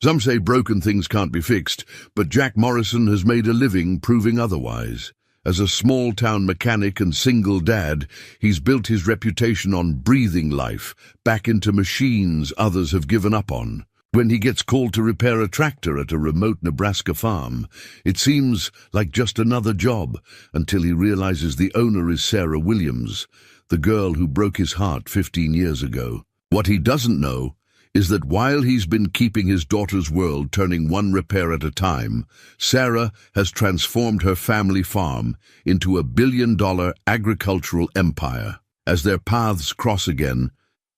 Some say broken things can't be fixed, but Jack Morrison has made a living proving otherwise. As a small-town mechanic and single dad, he's built his reputation on breathing life back into machines others have given up on. When he gets called to repair a tractor at a remote Nebraska farm, it seems like just another job until he realizes the owner is Sarah Williams, the girl who broke his heart 15 years ago. What he doesn't know is that while he's been keeping his daughter's world turning one repair at a time, Sarah has transformed her family farm into a billion-dollar agricultural empire. As their paths cross again,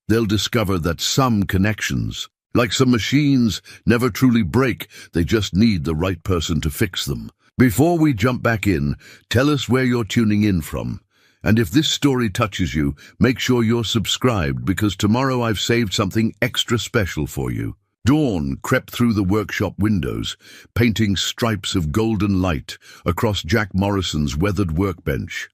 they'll discover that some connections, like some machines, never truly break. They just need the right person to fix them. Before we jump back in, tell us where you're tuning in from. And if this story touches you, make sure you're subscribed, because tomorrow I've saved something extra special for you. Dawn crept through the workshop windows, painting stripes of golden light across Jack Morrison's weathered workbench.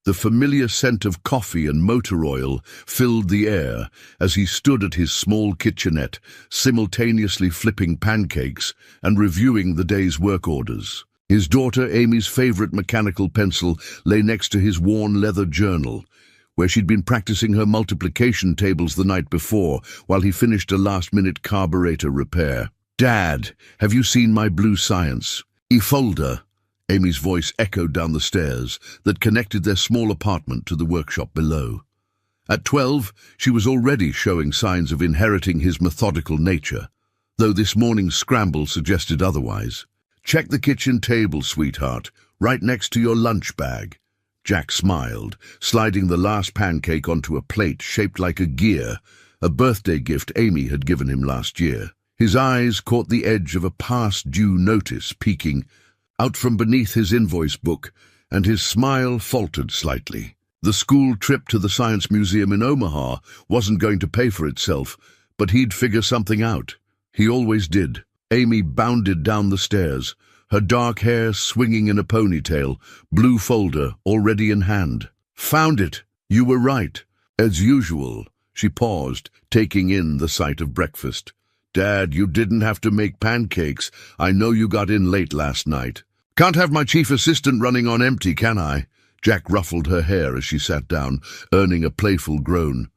The familiar scent of coffee and motor oil filled the air as he stood at his small kitchenette, simultaneously flipping pancakes and reviewing the day's work orders. His daughter Amy's favorite mechanical pencil lay next to his worn leather journal, where she'd been practicing her multiplication tables the night before while he finished a last-minute carburetor repair. "Dad, have you seen my blue science e-folder?" Amy's voice echoed down the stairs that connected their small apartment to the workshop below. At 12, she was already showing signs of inheriting his methodical nature, though this morning's scramble suggested otherwise. "Check the kitchen table, sweetheart, right next to your lunch bag." Jack smiled, sliding the last pancake onto a plate shaped like a gear, a birthday gift Amy had given him last year. His eyes caught the edge of a past-due notice peeking out from beneath his invoice book, and his smile faltered slightly. The school trip to the Science Museum in Omaha wasn't going to pay for itself, but he'd figure something out. He always did. Amy bounded down the stairs, her dark hair swinging in a ponytail, blue folder already in hand. "Found it! You were right." As usual, she paused, taking in the sight of breakfast. "Dad, you didn't have to make pancakes. I know you got in late last night." "Can't have my chief assistant running on empty, can I?" Jack ruffled her hair as she sat down, earning a playful groan.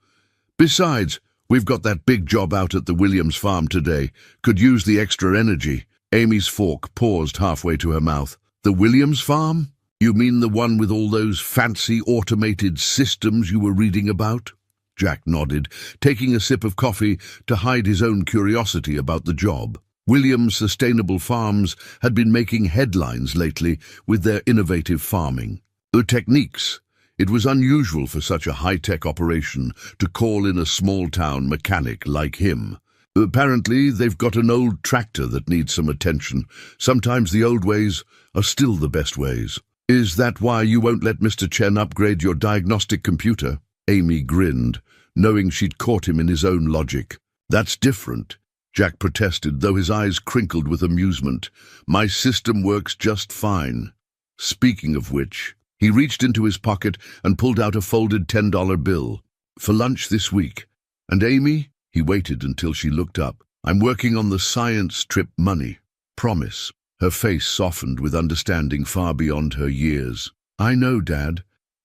"Besides, we've got that big job out at the Williams farm today. Could use the extra energy." Amy's fork paused halfway to her mouth. "The Williams farm? You mean the one with all those fancy automated systems you were reading about?" Jack nodded, taking a sip of coffee to hide his own curiosity about the job. Williams Sustainable Farms had been making headlines lately with their innovative farming techniques. It was unusual for such a high-tech operation to call in a small-town mechanic like him. Apparently, they've got an old tractor that needs some attention. Sometimes the old ways are still the best ways. "Is that why you won't let Mr. Chen upgrade your diagnostic computer?" Amy grinned, knowing she'd caught him in his own logic. "That's different," Jack protested, though his eyes crinkled with amusement. "My system works just fine." Speaking of which, he reached into his pocket and pulled out a folded $10 bill. "For lunch this week. And Amy?" He waited until she looked up. "I'm working on the science trip money. Promise." Her face softened with understanding far beyond her years. "I know, Dad.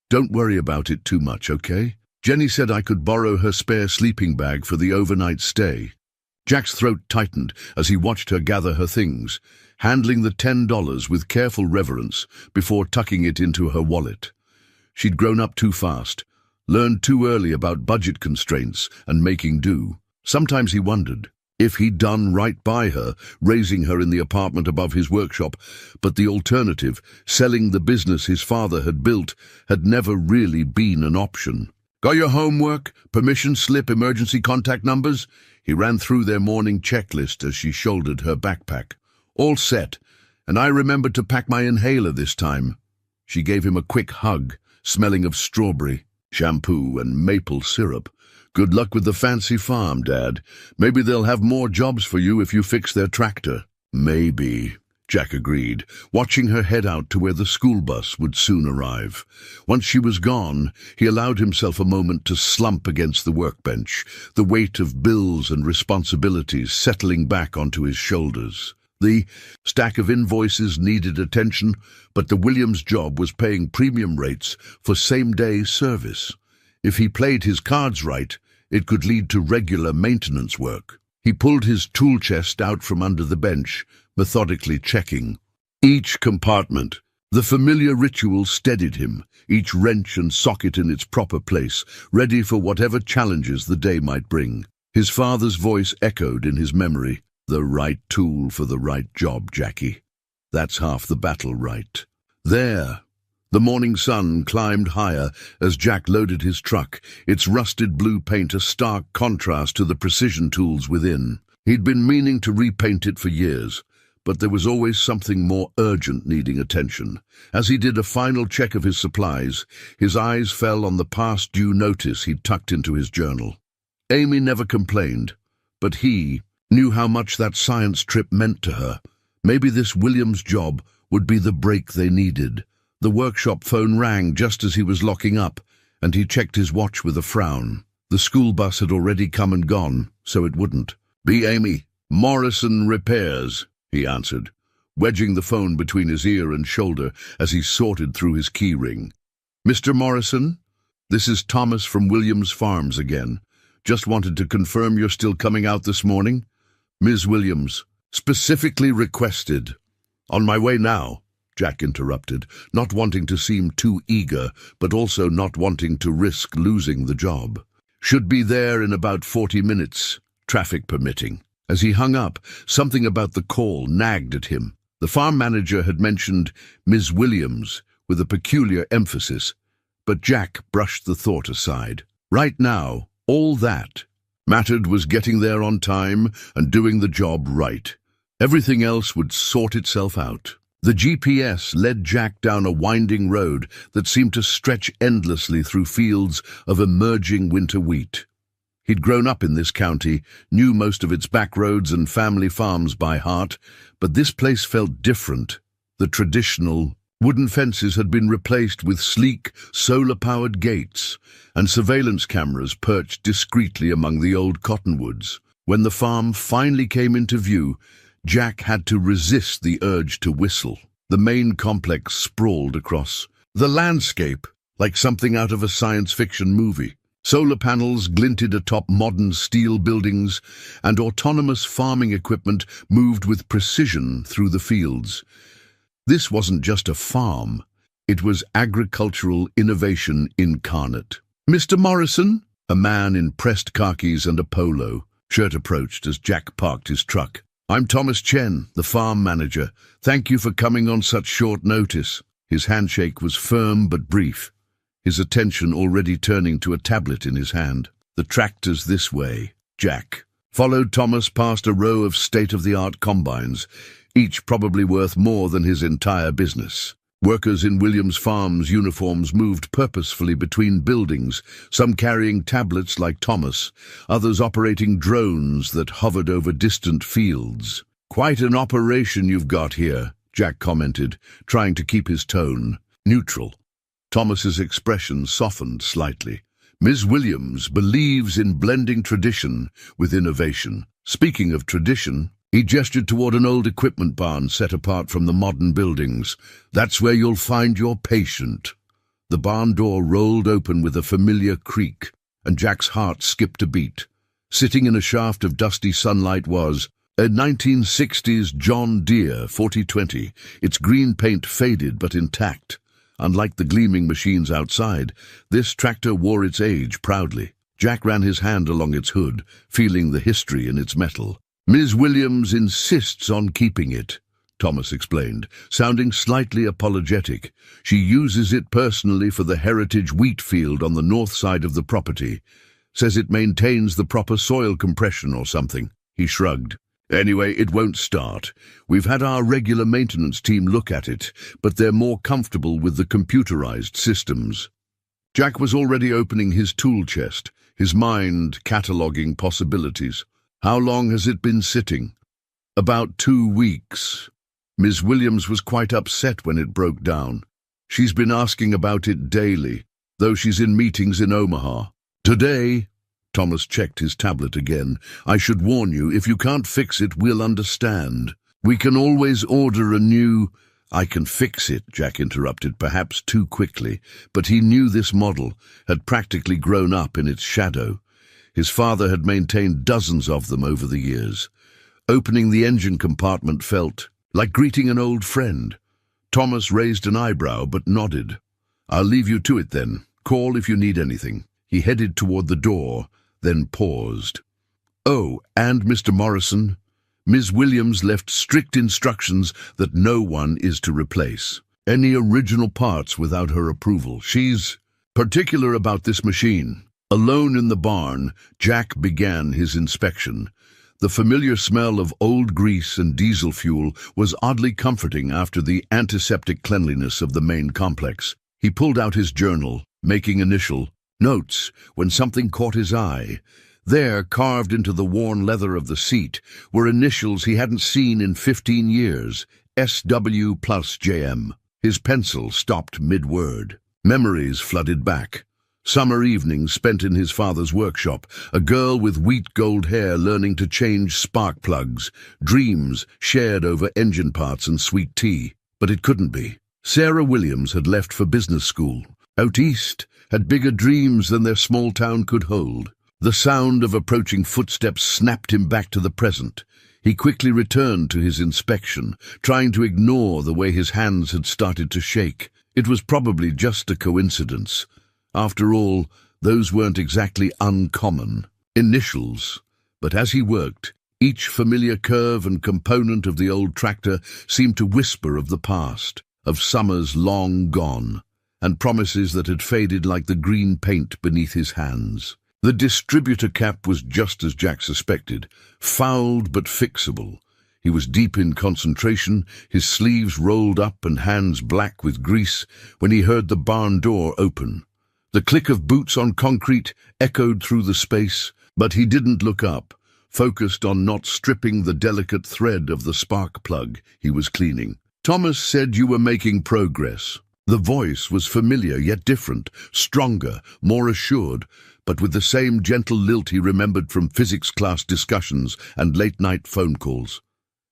Don't worry about it too much, okay? Jenny said I could borrow her spare sleeping bag for the overnight stay." Jack's throat tightened as he watched her gather her things, handling the $10 with careful reverence before tucking it into her wallet. She'd grown up too fast, learned too early about budget constraints and making do. Sometimes he wondered if he'd done right by her, raising her in the apartment above his workshop, but the alternative, selling the business his father had built, had never really been an option. "Got your homework, permission slip, emergency contact numbers?" He ran through their morning checklist as she shouldered her backpack. "All set, and I remembered to pack my inhaler this time." She gave him a quick hug, smelling of strawberry, shampoo, and maple syrup. "Good luck with the fancy farm, Dad. Maybe they'll have more jobs for you if you fix their tractor." "Maybe." Jack agreed, watching her head out to where the school bus would soon arrive. Once she was gone, he allowed himself a moment to slump against the workbench, the weight of bills and responsibilities settling back onto his shoulders. The stack of invoices needed attention, but the Williams job was paying premium rates for same-day service. If he played his cards right, it could lead to regular maintenance work. He pulled his tool chest out from under the bench, methodically checking each compartment. The familiar ritual steadied him, each wrench and socket in its proper place, ready for whatever challenges the day might bring. His father's voice echoed in his memory. "The right tool for the right job, Jackie. That's half the battle, right?" There, the morning sun climbed higher as Jack loaded his truck, its rusted blue paint a stark contrast to the precision tools within. He'd been meaning to repaint it for years, but there was always something more urgent needing attention. As he did a final check of his supplies, his eyes fell on the past due notice he'd tucked into his journal. Amy never complained, but he knew how much that science trip meant to her. Maybe this Williams job would be the break they needed. The workshop phone rang just as he was locking up, and he checked his watch with a frown. The school bus had already come and gone, so it wouldn't be Amy. "Morrison Repairs," he answered, wedging the phone between his ear and shoulder as he sorted through his key ring. "Mr. Morrison, this is Thomas from Williams Farms again. Just wanted to confirm you're still coming out this morning. Ms. Williams specifically requested." "On my way now," Jack interrupted, not wanting to seem too eager, but also not wanting to risk losing the job. "Should be there in about 40 minutes, traffic permitting." As he hung up, something about the call nagged at him. The farm manager had mentioned Ms. Williams with a peculiar emphasis, but Jack brushed the thought aside. Right now, all that mattered was getting there on time and doing the job right. Everything else would sort itself out. The GPS led Jack down a winding road that seemed to stretch endlessly through fields of emerging winter wheat. He'd grown up in this county, knew most of its back roads and family farms by heart, but this place felt different. The traditional wooden fences had been replaced with sleek, solar-powered gates, and surveillance cameras perched discreetly among the old cottonwoods. When the farm finally came into view, Jack had to resist the urge to whistle. The main complex sprawled across the landscape like something out of a science fiction movie. Solar panels glinted atop modern steel buildings, and autonomous farming equipment moved with precision through the fields. This wasn't just a farm, it was agricultural innovation incarnate. "Mr. Morrison?" A man in pressed khakis and a polo shirt approached as Jack parked his truck. "I'm Thomas Chen, the farm manager. Thank you for coming on such short notice." His handshake was firm but brief, his attention already turning to a tablet in his hand. "The tractor's this way." Jack followed Thomas past a row of state-of-the-art combines, each probably worth more than his entire business. Workers in Williams Farms uniforms moved purposefully between buildings, some carrying tablets like Thomas, others operating drones that hovered over distant fields. "Quite an operation you've got here," Jack commented, trying to keep his tone neutral. Thomas's expression softened slightly. "Ms. Williams believes in blending tradition with innovation. Speaking of tradition," he gestured toward an old equipment barn set apart from the modern buildings. "That's where you'll find your patient." The barn door rolled open with a familiar creak, and Jack's heart skipped a beat. Sitting in a shaft of dusty sunlight was a 1960s John Deere 4020, its green paint faded but intact. Unlike the gleaming machines outside, this tractor wore its age proudly. Jack ran his hand along its hood, feeling the history in its metal. "Ms. Williams insists on keeping it," Thomas explained, sounding slightly apologetic. "She uses it personally for the heritage wheat field on the north side of the property. Says it maintains the proper soil compression or something." He shrugged. "Anyway, it won't start. We've had our regular maintenance team look at it, but they're more comfortable with the computerized systems." Jack was already opening his tool chest, his mind cataloging possibilities. "How long has it been sitting?" "About 2 weeks. Ms. Williams was quite upset when it broke down. She's been asking about it daily, though she's in meetings in Omaha. Today, Thomas checked his tablet again. I should warn you, if you can't fix it, we'll understand. We can always order a new... I can fix it, Jack interrupted, perhaps too quickly, but he knew this model had practically grown up in its shadow. His father had maintained dozens of them over the years. Opening the engine compartment felt like greeting an old friend. Thomas raised an eyebrow but nodded. I'll leave you to it then. Call if you need anything. He headed toward the door, then paused. Oh, and Mr. Morrison, Ms. Williams left strict instructions that no one is to replace any original parts without her approval. She's particular about this machine. Alone in the barn, Jack began his inspection. The familiar smell of old grease and diesel fuel was oddly comforting after the antiseptic cleanliness of the main complex. He pulled out his journal, making initial notes when something caught his eye. There, carved into the worn leather of the seat, were initials he hadn't seen in 15 years, SW plus JM. His pencil stopped mid-word. Memories flooded back. Summer evenings spent in his father's workshop, a girl with wheat gold hair learning to change spark plugs, dreams shared over engine parts and sweet tea. But it couldn't be. Sarah Williams had left for business school. Out east, had bigger dreams than their small town could hold. The sound of approaching footsteps snapped him back to the present. He quickly returned to his inspection, trying to ignore the way his hands had started to shake. It was probably just a coincidence. After all, those weren't exactly uncommon initials. But as he worked, each familiar curve and component of the old tractor seemed to whisper of the past, of summers long gone, and promises that had faded like the green paint beneath his hands. The distributor cap was just as Jack suspected, fouled but fixable. He was deep in concentration, his sleeves rolled up and hands black with grease, when he heard the barn door open. The click of boots on concrete echoed through the space, but he didn't look up, focused on not stripping the delicate thread of the spark plug he was cleaning. Thomas said you were making progress. The voice was familiar yet different, stronger, more assured, but with the same gentle lilt he remembered from physics class discussions and late-night phone calls.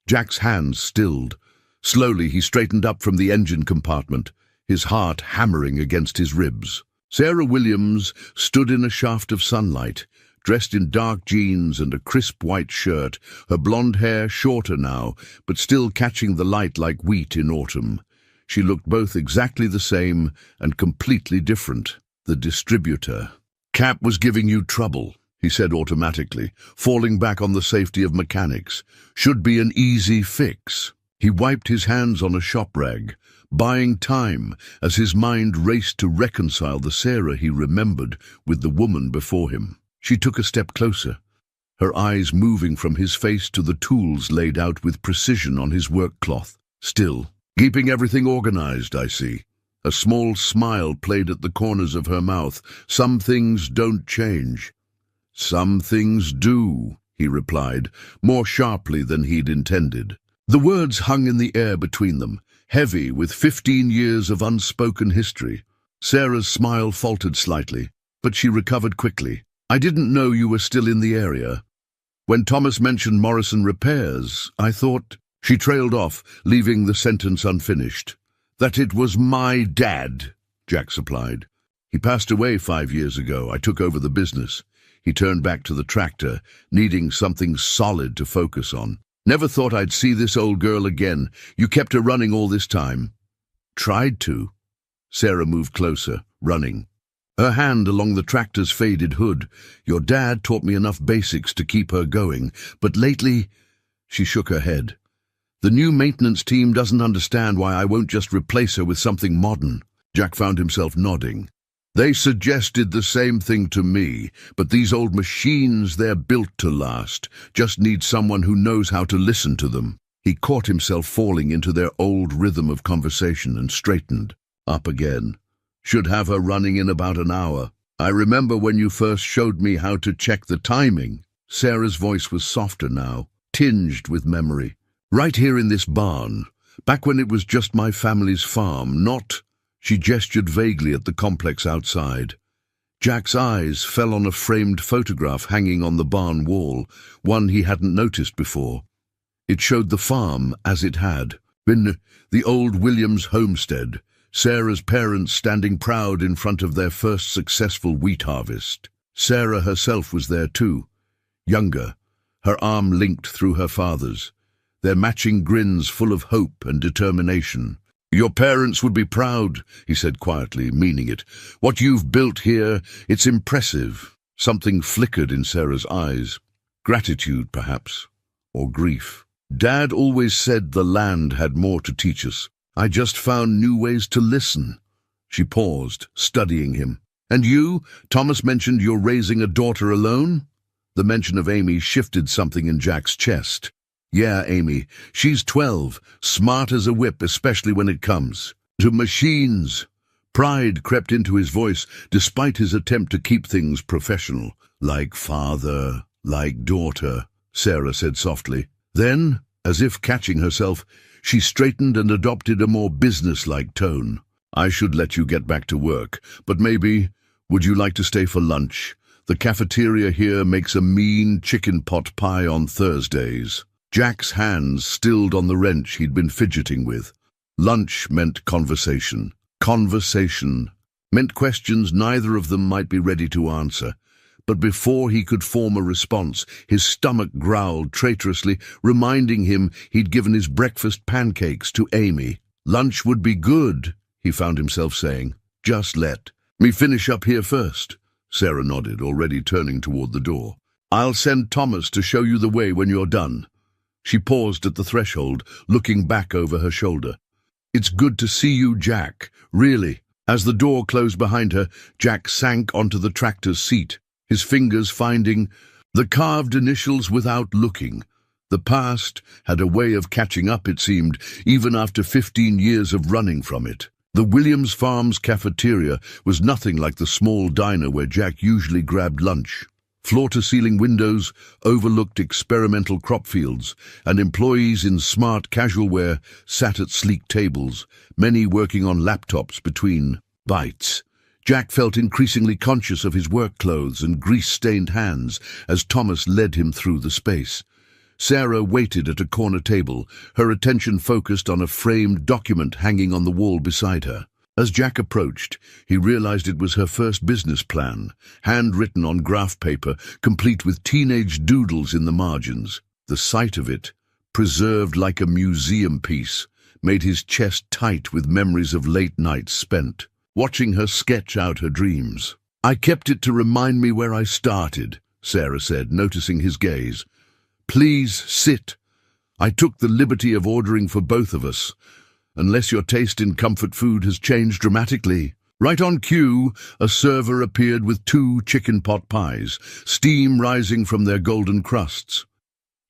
Jack's hands stilled. Slowly he straightened up from the engine compartment, his heart hammering against his ribs. Sarah Williams stood in a shaft of sunlight, dressed in dark jeans and a crisp white shirt, her blonde hair shorter now, but still catching the light like wheat in autumn. She looked both exactly the same and completely different. The distributor. Cap was giving you trouble, he said automatically, falling back on the safety of mechanics. Should be an easy fix. He wiped his hands on a shop rag, buying time as his mind raced to reconcile the Sarah he remembered with the woman before him. She took a step closer, her eyes moving from his face to the tools laid out with precision on his work cloth. Still, keeping everything organized, I see. A small smile played at the corners of her mouth. Some things don't change. Some things do, he replied, more sharply than he'd intended. The words hung in the air between them, heavy with 15 years of unspoken history. Sarah's smile faltered slightly, but she recovered quickly. I didn't know you were still in the area. When Thomas mentioned Morrison repairs, I thought... She trailed off, leaving the sentence unfinished. That it was my dad, Jack supplied. He passed away 5 years ago. I took over the business. He turned back to the tractor, needing something solid to focus on. Never thought I'd see this old girl again. You kept her running all this time. Tried to. Sarah moved closer, running. Her hand along the tractor's faded hood. Your dad taught me enough basics to keep her going, but lately... She shook her head. The new maintenance team doesn't understand why I won't just replace her with something modern. Jack found himself nodding. They suggested the same thing to me, but these old machines, they're built to last. Just need someone who knows how to listen to them. He caught himself falling into their old rhythm of conversation and straightened. Up again. Should have her running in about an hour. I remember when you first showed me how to check the timing. Sarah's voice was softer now, tinged with memory. Right here in this barn, Back when it was just my family's farm, not—" She gestured vaguely at the complex outside. Jack's eyes fell on a framed photograph hanging on the barn wall, one he hadn't noticed before. It showed the farm as it had been, the old Williams homestead, Sarah's parents standing proud in front of their first successful wheat harvest. Sarah herself was there too, younger, her arm linked through her father's, their matching grins full of hope and determination. "Your parents would be proud," he said quietly, meaning it. "What you've built here, it's impressive." Something flickered in Sarah's eyes. Gratitude, perhaps, or grief. "Dad always said the land had more to teach us. I just found new ways to listen." She paused, studying him. "And you? Thomas mentioned you're raising a daughter alone?" The mention of Amy shifted something in Jack's chest. "Yeah, Amy. She's 12, smart as a whip, especially when it comes to machines." Pride crept into his voice, despite his attempt to keep things professional. "Like father, like daughter," Sarah said softly. Then, as if catching herself, she straightened and adopted a more business-like tone. "I should let you get back to work, but maybe, would you like to stay for lunch? The cafeteria here makes a mean chicken pot pie on Thursdays." Jack's hands stilled on the wrench he'd been fidgeting with. Lunch meant conversation. Conversation meant questions neither of them might be ready to answer. But before he could form a response, his stomach growled traitorously, reminding him he'd given his breakfast pancakes to Amy. "Lunch would be good," he found himself saying. "Just let me finish up here first." Sarah nodded, already turning toward the door. "I'll send Thomas to show you the way when you're done." She paused at the threshold, looking back over her shoulder. "It's good to see you, Jack, really." As the door closed behind her, Jack sank onto the tractor's seat, his fingers finding the carved initials without looking. The past had a way of catching up, it seemed, even after 15 years of running from it. The Williams Farms cafeteria was nothing like the small diner where Jack usually grabbed lunch. Floor-to-ceiling windows overlooked experimental crop fields, and employees in smart casual wear sat at sleek tables, many working on laptops between bites. Jack felt increasingly conscious of his work clothes and grease-stained hands as Thomas led him through the space. Sarah waited at a corner table, her attention focused on a framed document hanging on the wall beside her. As Jack approached, he realized it was her first business plan, handwritten on graph paper, complete with teenage doodles in the margins. The sight of it, preserved like a museum piece, made his chest tight with memories of late nights spent, watching her sketch out her dreams. "I kept it to remind me where I started," Sarah said, noticing his gaze. "Please sit. I took the liberty of ordering for both of us, unless your taste in comfort food has changed dramatically." Right on cue, a server appeared with 2 chicken pot pies, steam rising from their golden crusts.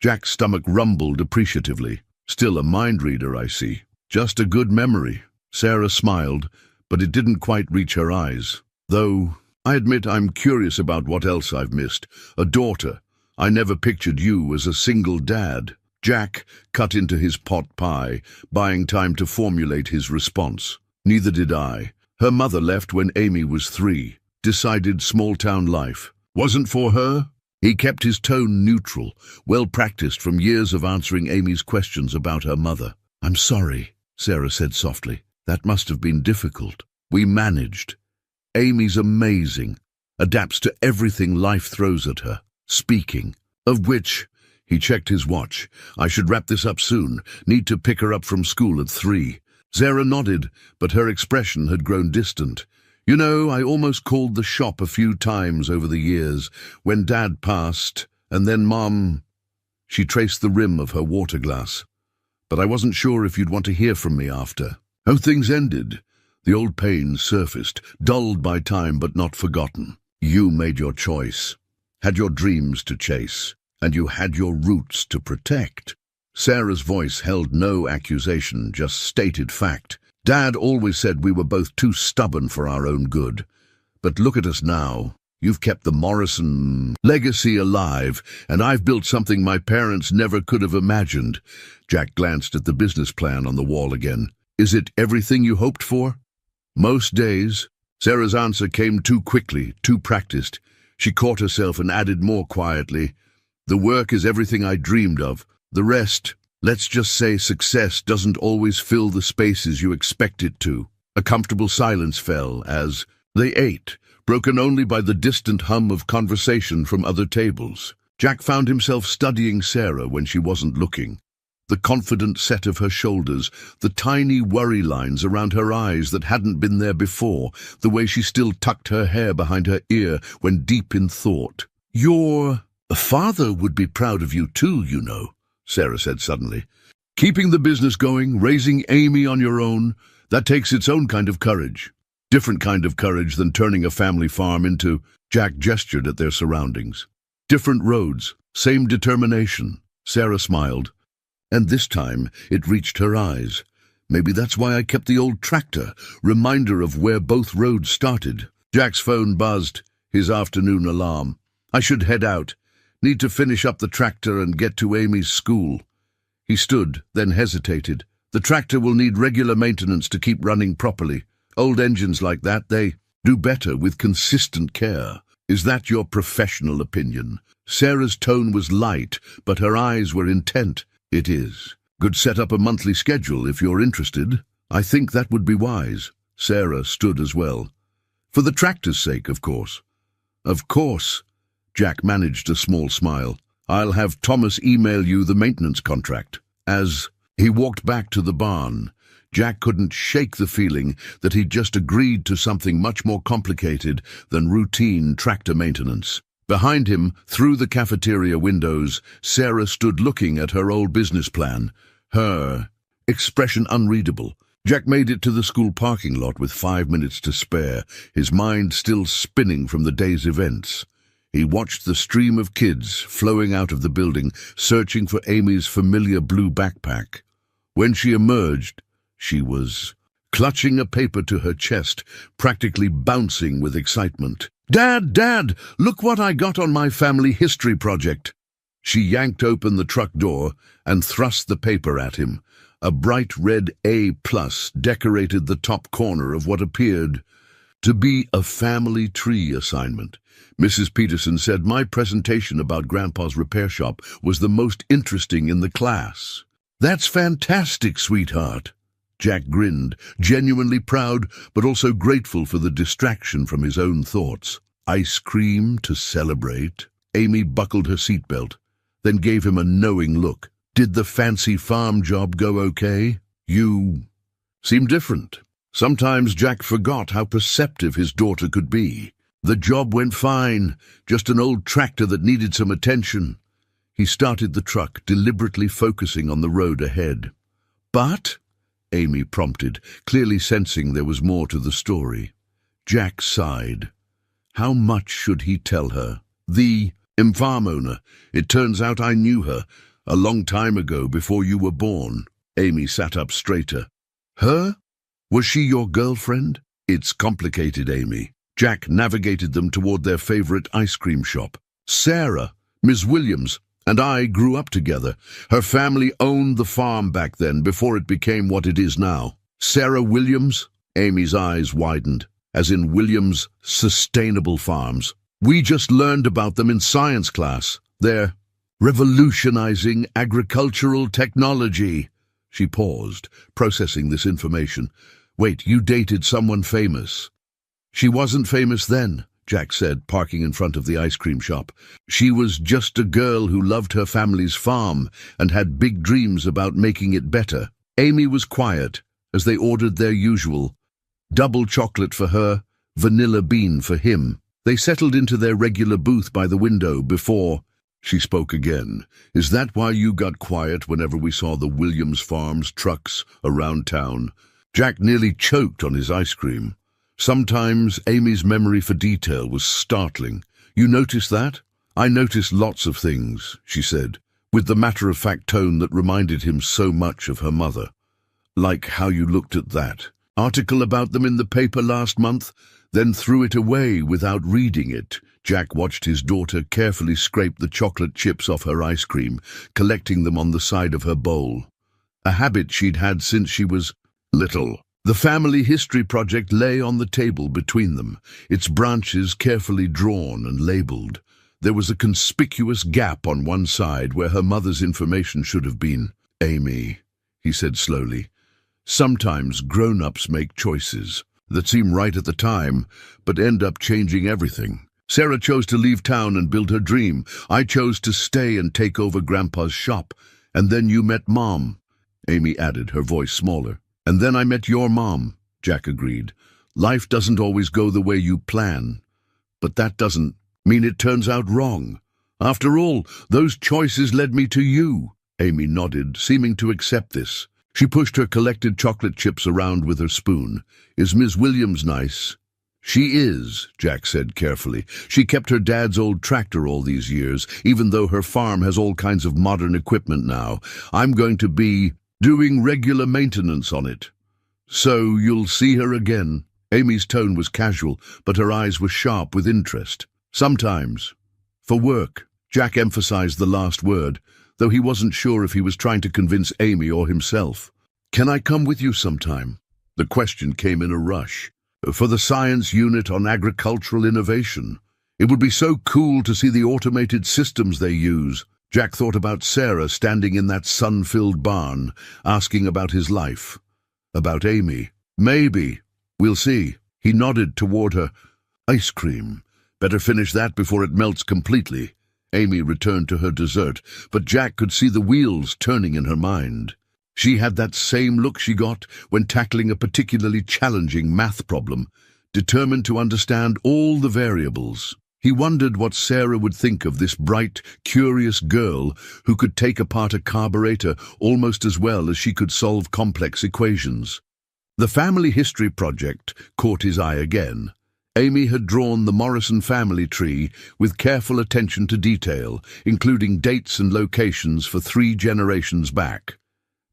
Jack's stomach rumbled appreciatively. "Still a mind reader, I see. Just a good memory." Sarah smiled, but it didn't quite reach her eyes. "Though, I admit I'm curious about what else I've missed. A daughter. I never pictured you as a single dad." Jack cut into his pot pie, buying time to formulate his response. "Neither did I. Her mother left when Amy was 3. Decided small-town life wasn't for her." He kept his tone neutral, well-practiced from years of answering Amy's questions about her mother. "I'm sorry," Sarah said softly. "That must have been difficult." "We managed. Amy's amazing. Adapts to everything life throws at her. Speaking of which," he checked his watch, "I should wrap this up soon. Need to pick her up from school at 3. Sarah nodded, but her expression had grown distant. "You know, I almost called the shop a few times over the years, when Dad passed, and then Mom—" She traced the rim of her water glass. "But I wasn't sure if you'd want to hear from me after." How things ended. The old pain surfaced, dulled by time but not forgotten. You made your choice, had your dreams to chase, and you had your roots to protect. Sarah's voice held no accusation, just stated fact. Dad always said we were both too stubborn for our own good. But look at us now. You've kept the Morrison legacy alive, and I've built something my parents never could have imagined." Jack glanced at the business plan on the wall again. "Is it everything you hoped for?" "Most days." Sarah's answer came too quickly, too practiced. She caught herself and added more quietly, "The work is everything I dreamed of. The rest, let's just say success doesn't always fill the spaces you expect it to." A comfortable silence fell as they ate, broken only by the distant hum of conversation from other tables. Jack found himself studying Sarah when she wasn't looking. The confident set of her shoulders, the tiny worry lines around her eyes that hadn't been there before, the way she still tucked her hair behind her ear when deep in thought. "Your father would be proud of you too, you know," Sarah said suddenly. "Keeping the business going, raising Amy on your own, that takes its own kind of courage. Different kind of courage than turning a family farm into—" Jack gestured at their surroundings. "Different roads, same determination." Sarah smiled, and this time it reached her eyes. "Maybe that's why I kept the old tractor, reminder of where both roads started." Jack's phone buzzed, his afternoon alarm. "I should head out. Need to finish up the tractor and get to Amy's school." He stood, then hesitated. "The tractor will need regular maintenance to keep running properly. Old engines like that, they do better with consistent care." "Is that your professional opinion?" Sarah's tone was light, but her eyes were intent. "It is. Could set up a monthly schedule if you're interested. I think that would be wise." Sarah stood as well. "For the tractor's sake, of course." "Of course." Jack managed a small smile. "I'll have Thomas email you the maintenance contract." As he walked back to the barn, Jack couldn't shake the feeling that he'd just agreed to something much more complicated than routine tractor maintenance. Behind him, through the cafeteria windows, Sarah stood looking at her old business plan, her expression unreadable. Jack made it to the school parking lot with 5 minutes to spare, his mind still spinning from the day's events. He watched the stream of kids flowing out of the building, searching for Amy's familiar blue backpack. When she emerged, she was clutching a paper to her chest, practically bouncing with excitement. Dad, look what I got on my family history project." She yanked open the truck door and thrust the paper at him. A bright red A+ decorated the top corner of what appeared to be a family tree assignment. Mrs. Peterson said my presentation about Grandpa's repair shop was the most interesting in the class. "That's fantastic, sweetheart." Jack grinned, genuinely proud, but also grateful for the distraction from his own thoughts. "Ice cream to celebrate?" Amy buckled her seatbelt, then gave him a knowing look. "Did the fancy farm job go okay? You seem different." Sometimes Jack forgot how perceptive his daughter could be. "The job went fine, just an old tractor that needed some attention." He started the truck, deliberately focusing on the road ahead. "But?" Amy prompted, clearly sensing there was more to the story. Jack sighed. How much should he tell her? "The farm owner. It turns out I knew her, a long time ago before you were born." Amy sat up straighter. "Her? Was she your girlfriend?" "It's complicated, Amy." Jack navigated them toward their favorite ice cream shop. "Sarah, Ms. Williams, and I grew up together. Her family owned the farm back then, before it became what it is now." "Sarah Williams?" Amy's eyes widened, as in Williams' Sustainable Farms. "We just learned about them in science class. They're revolutionizing agricultural technology." She paused, processing this information. "Wait, you dated someone famous?" "She wasn't famous then," Jack said, parking in front of the ice cream shop. "She was just a girl who loved her family's farm and had big dreams about making it better." Amy was quiet as they ordered their usual. Double chocolate for her, vanilla bean for him. They settled into their regular booth by the window before she spoke again. "Is that why you got quiet whenever we saw the Williams Farms trucks around town?" Jack nearly choked on his ice cream. Sometimes Amy's memory for detail was startling. "You notice that?" "I notice lots of things," she said, with the matter-of-fact tone that reminded him so much of her mother. "Like how you looked at that article about them in the paper last month? then threw it away without reading it. Jack watched his daughter carefully scrape the chocolate chips off her ice cream, collecting them on the side of her bowl. A habit she'd had since she was little. The family history project lay on the table between them, its branches carefully drawn and labeled. There was a conspicuous gap on one side where her mother's information should have been. "Amy," he said slowly, "sometimes grown-ups make choices that seem right at the time, but end up changing everything. Sarah chose to leave town and build her dream. I chose to stay and take over Grandpa's shop. And then you met Mom," Amy added, her voice smaller. "And then I met your mom," Jack agreed. "Life doesn't always go the way you plan. But that doesn't mean it turns out wrong. After all, those choices led me to you." Amy nodded, seeming to accept this. She pushed her collected chocolate chips around with her spoon. "Is Miss Williams nice?" "She is," Jack said carefully. "She kept her dad's old tractor all these years, even though her farm has all kinds of modern equipment now. I'm going to be doing regular maintenance on it. So you'll see her again." Amy's tone was casual, but her eyes were sharp with interest. "Sometimes. For work." Jack emphasized the last word, though he wasn't sure if he was trying to convince Amy or himself. "Can I come with you sometime?" The question came in a rush. "For the science unit on agricultural innovation. It would be so cool to see the automated systems they use." Jack thought about Sarah standing in that sun-filled barn, asking about his life. About Amy. "Maybe. We'll see." He nodded toward her. "Ice cream. Better finish that before it melts completely." Amy returned to her dessert, but Jack could see the wheels turning in her mind. She had that same look she got when tackling a particularly challenging math problem, determined to understand all the variables. He wondered what Sarah would think of this bright, curious girl who could take apart a carburetor almost as well as she could solve complex equations. The family history project caught his eye again. Amy had drawn the Morrison family tree with careful attention to detail, including dates and locations for 3 generations back.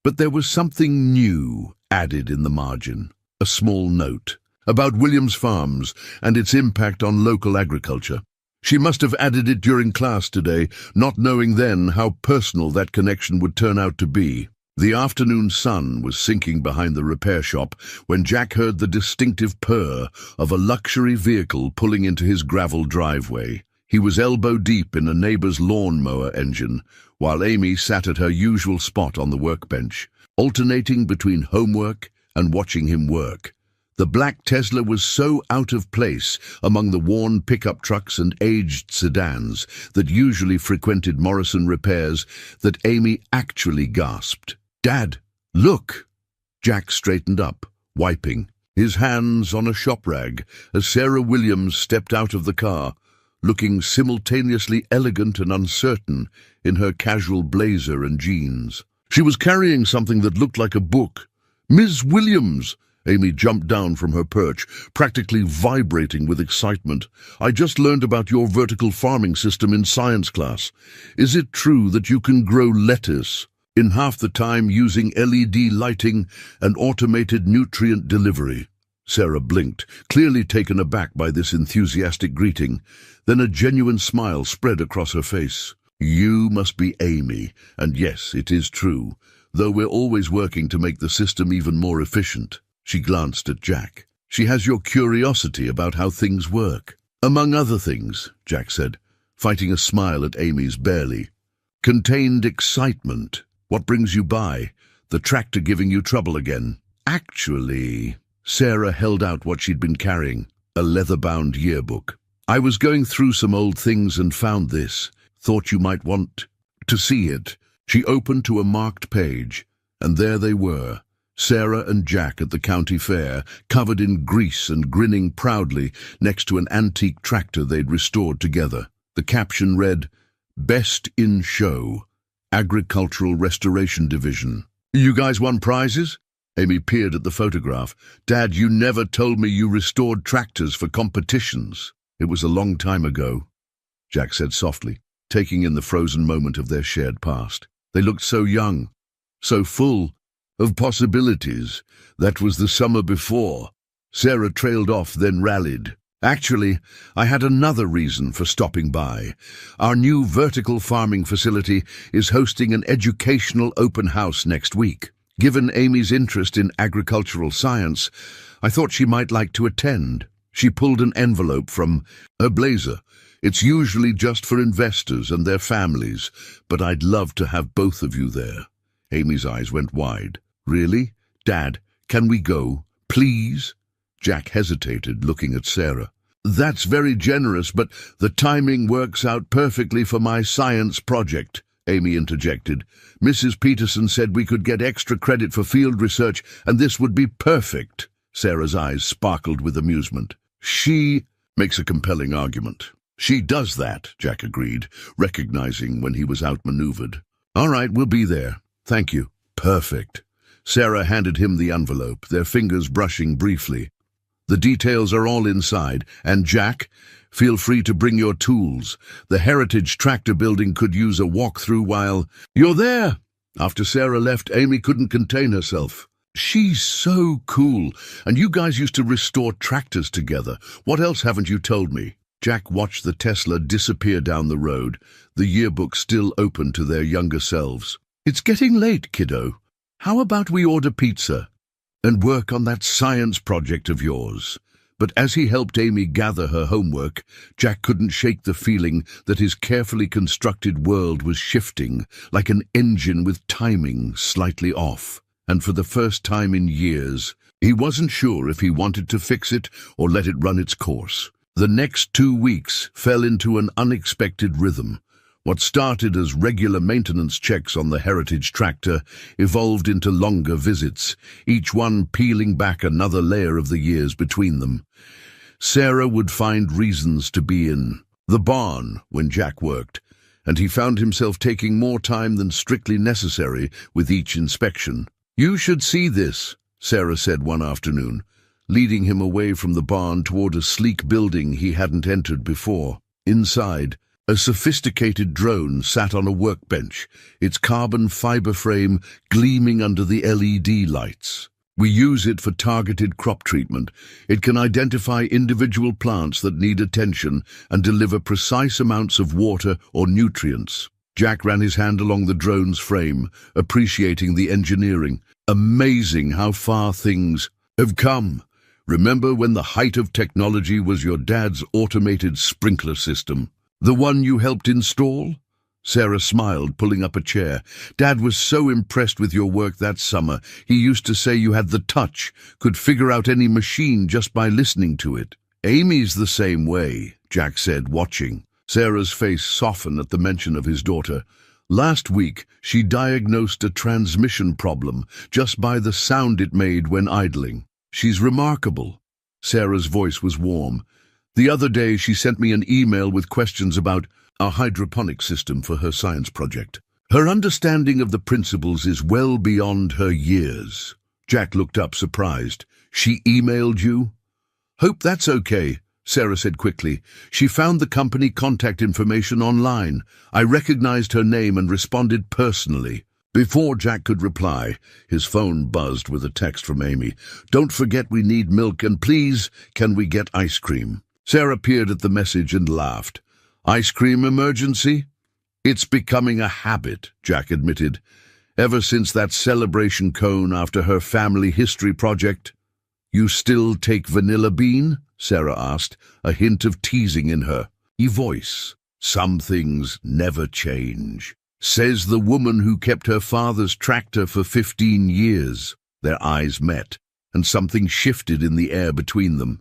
But there was something new added in the margin, a small note about Williams Farms and its impact on local agriculture. She must have added it during class today, not knowing then how personal that connection would turn out to be. The afternoon sun was sinking behind the repair shop when Jack heard the distinctive purr of a luxury vehicle pulling into his gravel driveway. He was elbow-deep in a neighbor's lawn-mower engine, while Amy sat at her usual spot on the workbench, alternating between homework and watching him work. The black Tesla was so out of place among the worn pickup trucks and aged sedans that usually frequented Morrison repairs that Amy actually gasped. "Dad, look!" Jack straightened up, wiping, his hands on a shop rag, as Sarah Williams stepped out of the car, looking simultaneously elegant and uncertain in her casual blazer and jeans. She was carrying something that looked like a book. "Miss Williams!" Amy jumped down from her perch, practically vibrating with excitement. "I just learned about your vertical farming system in science class. Is it true that you can grow lettuce in half the time using LED lighting and automated nutrient delivery?" Sarah blinked, clearly taken aback by this enthusiastic greeting. Then a genuine smile spread across her face. "You must be Amy, and yes, it is true, though we're always working to make the system even more efficient." She glanced at Jack. "She has your curiosity about how things work." "Among other things," Jack said, fighting a smile at Amy's barely contained excitement. "What brings you by? The tractor giving you trouble again?" "Actually," Sarah held out what she'd been carrying, a leather-bound yearbook. "I was going through some old things and found this. Thought you might want to see it." She opened to a marked page, and there they were, Sarah and Jack at the county fair, covered in grease and grinning proudly next to an antique tractor they'd restored together. The caption read, "Best in Show, Agricultural Restoration Division." "You guys won prizes?" Amy peered at the photograph. "Dad, you never told me you restored tractors for competitions." "It was a long time ago," Jack said softly, taking in the frozen moment of their shared past. "They looked so young, so full of possibilities. That was the summer before." Sarah trailed off, then rallied. Actually, I had another reason for stopping by. Our new vertical farming facility is hosting an educational open house next week. Given Amy's interest in agricultural science, I thought she might like to attend. She pulled an envelope from her blazer. It's usually just for investors and their families, but I'd love to have both of you there. Amy's eyes went wide. Really? Dad, can we go? Please? Jack hesitated, looking at Sarah. That's very generous, but the timing works out perfectly for my science project, Amy interjected. Mrs. Peterson said we could get extra credit for field research, and this would be perfect. Sarah's eyes sparkled with amusement. She makes a compelling argument. She does that, Jack agreed, recognizing when he was outmaneuvered. All right, we'll be there. Thank you. Perfect. Sarah handed him the envelope, their fingers brushing briefly. The details are all inside, and Jack, feel free to bring your tools. The Heritage Tractor building could use a walkthrough while you're there. After Sarah left, Amy couldn't contain herself. She's so cool, and you guys used to restore tractors together. What else haven't you told me? Jack watched the Tesla disappear down the road, the yearbook still open to their younger selves. It's getting late, kiddo. How about we order pizza and work on that science project of yours? But as he helped Amy gather her homework, Jack couldn't shake the feeling that his carefully constructed world was shifting, like an engine with timing slightly off. And for the first time in years, he wasn't sure if he wanted to fix it or let it run its course. The next 2 weeks fell into an unexpected rhythm. What started as regular maintenance checks on the Heritage Tractor evolved into longer visits, each one peeling back another layer of the years between them. Sarah would find reasons to be in the barn when Jack worked, and he found himself taking more time than strictly necessary with each inspection. "You should see this," Sarah said one afternoon, leading him away from the barn toward a sleek building he hadn't entered before. Inside, a sophisticated drone sat on a workbench, its carbon fiber frame gleaming under the LED lights. "We use it for targeted crop treatment. It can identify individual plants that need attention and deliver precise amounts of water or nutrients." Jack ran his hand along the drone's frame, appreciating the engineering. Amazing how far things have come. Remember when the height of technology was your dad's automated sprinkler system? The one you helped install? Sarah smiled, pulling up a chair. "Dad was so impressed with your work that summer. He used to say you had the touch, could figure out any machine just by listening to it." "Amy's the same way," Jack said, watching. Sarah's face softened at the mention of his daughter. "Last week, she diagnosed a transmission problem just by the sound it made when idling. She's remarkable." Sarah's voice was warm. "The other day, she sent me an email with questions about a hydroponic system for her science project. Her understanding of the principles is well beyond her years." Jack looked up, surprised. "She emailed you?" "Hope that's okay," Sarah said quickly. "She found the company contact information online. I recognized her name and responded personally." Before Jack could reply, his phone buzzed with a text from Amy. "Don't forget we need milk, and please, can we get ice cream?" Sarah peered at the message and laughed. "Ice cream emergency?" "It's becoming a habit," Jack admitted. "Ever since that celebration cone after her family history project." "You still take vanilla bean?" Sarah asked, a hint of teasing in her voice. "Some things never change," says the woman who kept her father's tractor for 15 years. Their eyes met, and something shifted in the air between them.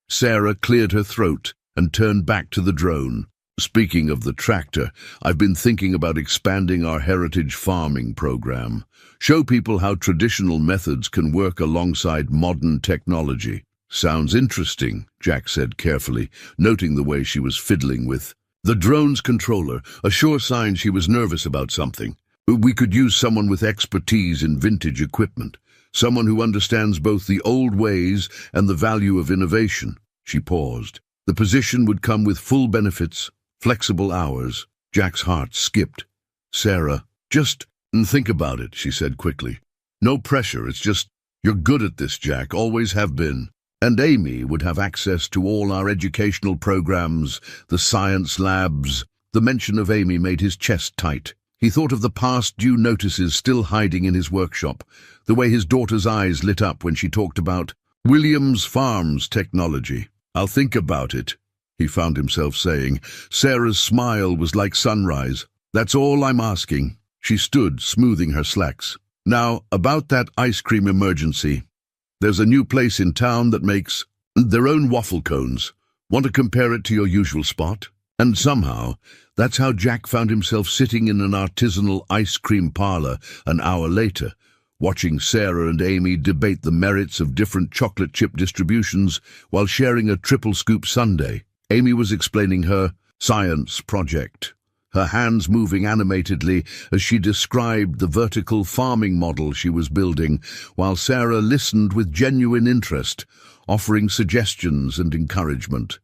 Sarah cleared her throat and turned back to the drone. "Speaking of the tractor, I've been thinking about expanding our heritage farming program. Show people how traditional methods can work alongside modern technology." "Sounds interesting," Jack said carefully, noting the way she was fiddling with the drone's controller, a sure sign she was nervous about something. "We could use someone with expertise in vintage equipment, someone who understands both the old ways and the value of innovation." She paused. "The position would come with full benefits, flexible hours." Jack's heart skipped. "Sarah, just think about it," she said quickly. "No pressure, it's just, you're good at this, Jack, always have been." And Amy would have access to all our educational programs, the science labs. The mention of Amy made his chest tight. He thought of the past due notices still hiding in his workshop, the way his daughter's eyes lit up when she talked about Williams Farms technology. "I'll think about it," he found himself saying. Sarah's smile was like sunrise. "That's all I'm asking." She stood, smoothing her slacks. "Now, about that ice cream emergency. There's a new place in town that makes their own waffle cones. Want to compare it to your usual spot?" And somehow, that's how Jack found himself sitting in an artisanal ice cream parlor an hour later, watching Sarah and Amy debate the merits of different chocolate chip distributions while sharing a triple scoop sundae. Amy was explaining her science project, her hands moving animatedly as she described the vertical farming model she was building, while Sarah listened with genuine interest, offering suggestions and encouragement.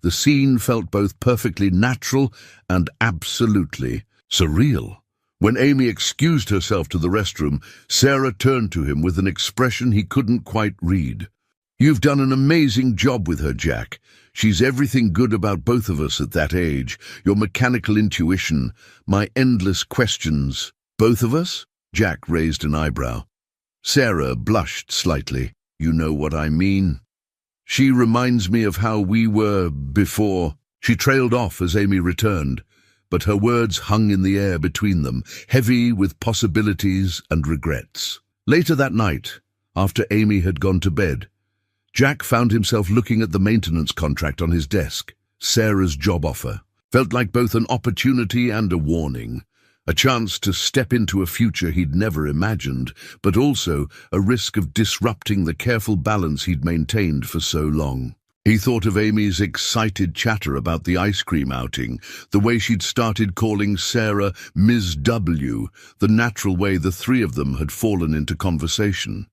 The scene felt both perfectly natural and absolutely surreal. When Amy excused herself to the restroom, Sarah turned to him with an expression he couldn't quite read. "You've done an amazing job with her, Jack. She's everything good about both of us at that age. Your mechanical intuition, my endless questions." "Both of us?" Jack raised an eyebrow. Sarah blushed slightly. "You know what I mean. She reminds me of how we were before." She trailed off as Amy returned, but her words hung in the air between them, heavy with possibilities and regrets. Later that night, after Amy had gone to bed, Jack found himself looking at the maintenance contract on his desk. Sarah's job offer felt like both an opportunity and a warning. A chance to step into a future he'd never imagined, but also a risk of disrupting the careful balance he'd maintained for so long. He thought of Amy's excited chatter about the ice cream outing, the way she'd started calling Sarah Ms. W, the natural way the three of them had fallen into conversation.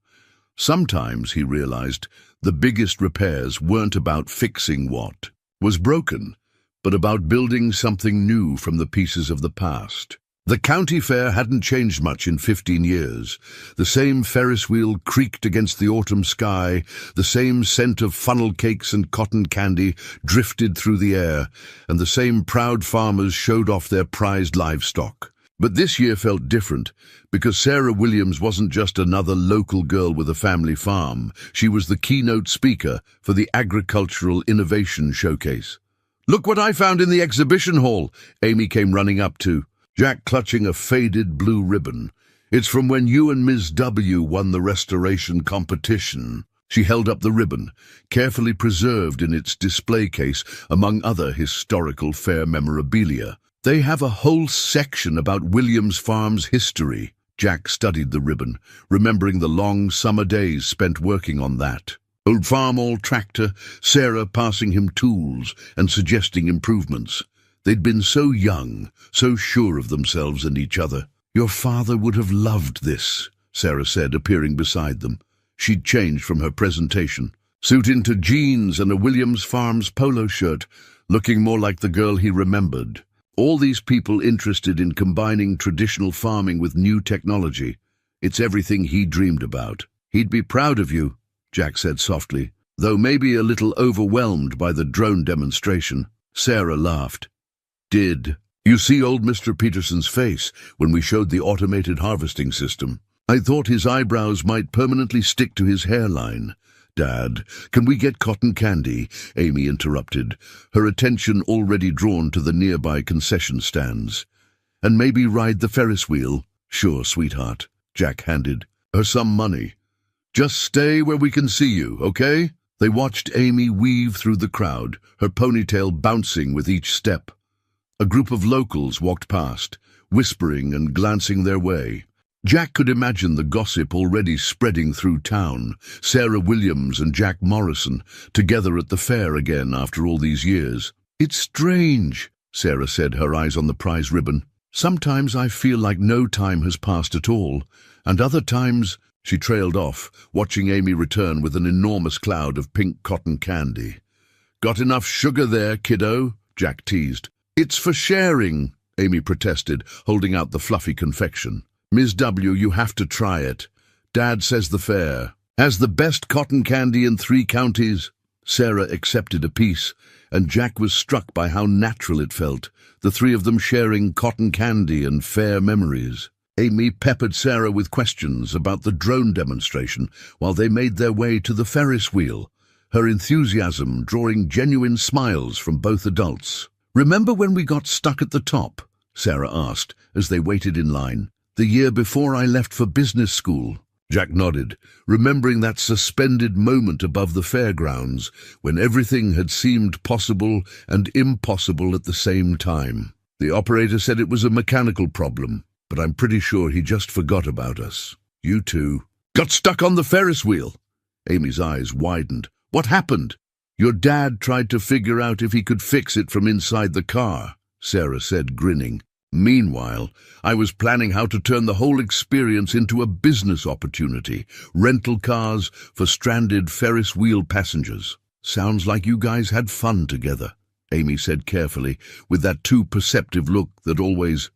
Sometimes, he realized, the biggest repairs weren't about fixing what was broken, but about building something new from the pieces of the past. The county fair hadn't changed much in 15 years. The same Ferris wheel creaked against the autumn sky, the same scent of funnel cakes and cotton candy drifted through the air, and the same proud farmers showed off their prized livestock. But this year felt different, because Sarah Williams wasn't just another local girl with a family farm. She was the keynote speaker for the Agricultural Innovation Showcase. "Look what I found in the exhibition hall," Amy came running up to Jack, clutching a faded blue ribbon. "It's from when you and Ms. W won the restoration competition." She held up the ribbon, carefully preserved in its display case among other historical fair memorabilia. "They have a whole section about Williams Farms history." Jack studied the ribbon, remembering the long summer days spent working on that. Old farm, old tractor, Sarah passing him tools and suggesting improvements. They'd been so young, so sure of themselves and each other. "Your father would have loved this," Sarah said, appearing beside them. She'd changed from her presentation. Suit into jeans and a Williams Farms polo shirt, looking more like the girl he remembered. All these people interested in combining traditional farming with new technology. It's everything he dreamed about. "He'd be proud of you," Jack said softly, though maybe a little overwhelmed by the drone demonstration. Sarah laughed. "Did you see old Mr. Peterson's face when we showed the automated harvesting system? I thought his eyebrows might permanently stick to his hairline." "Dad, can we get cotton candy?" Amy interrupted, her attention already drawn to the nearby concession stands. "And maybe ride the Ferris wheel?" "Sure, sweetheart." Jack handed her some money. "Just stay where we can see you, okay?" They watched Amy weave through the crowd, her ponytail bouncing with each step. A group of locals walked past, whispering and glancing their way. Jack could imagine the gossip already spreading through town. Sarah Williams and Jack Morrison, together at the fair again after all these years. "It's strange," Sarah said, her eyes on the prize ribbon. "Sometimes I feel like no time has passed at all, and other times—" She trailed off, watching Amy return with an enormous cloud of pink cotton candy. "Got enough sugar there, kiddo?" Jack teased. "It's for sharing," Amy protested, holding out the fluffy confection. "Ms. W, you have to try it. Dad says the fair." As the best cotton candy in 3 counties, Sarah accepted a piece, and Jack was struck by how natural it felt, the 3 of them sharing cotton candy and fair memories. Amy peppered Sarah with questions about the drone demonstration while they made their way to the Ferris wheel, her enthusiasm drawing genuine smiles from both adults. "Remember when we got stuck at the top?" Sarah asked as they waited in line. "The year before I left for business school." Jack nodded, remembering that suspended moment above the fairgrounds when everything had seemed possible and impossible at the same time. "The operator said it was a mechanical problem, but I'm pretty sure he just forgot about us. You two got stuck on the Ferris wheel." Amy's eyes widened. "What happened?" "Your dad tried to figure out if he could fix it from inside the car," Sarah said, grinning. "Meanwhile, I was planning how to turn the whole experience into a business opportunity, rental cars for stranded Ferris wheel passengers." "Sounds like you guys had fun together," Amy said carefully, with that too perceptive look that always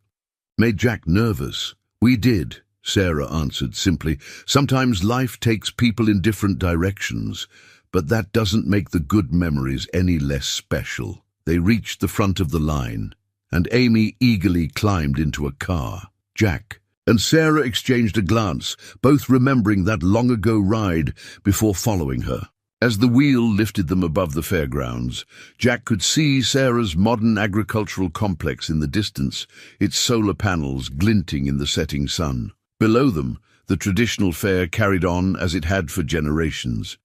made Jack nervous. "We did," Sarah answered simply. "Sometimes life takes people in different directions, but that doesn't make the good memories any less special." They reached the front of the line, and Amy eagerly climbed into a car. Jack and Sarah exchanged a glance, both remembering that long-ago ride before following her. As the wheel lifted them above the fairgrounds, Jack could see Sarah's modern agricultural complex in the distance, its solar panels glinting in the setting sun. Below them, the traditional fair carried on as it had for generations.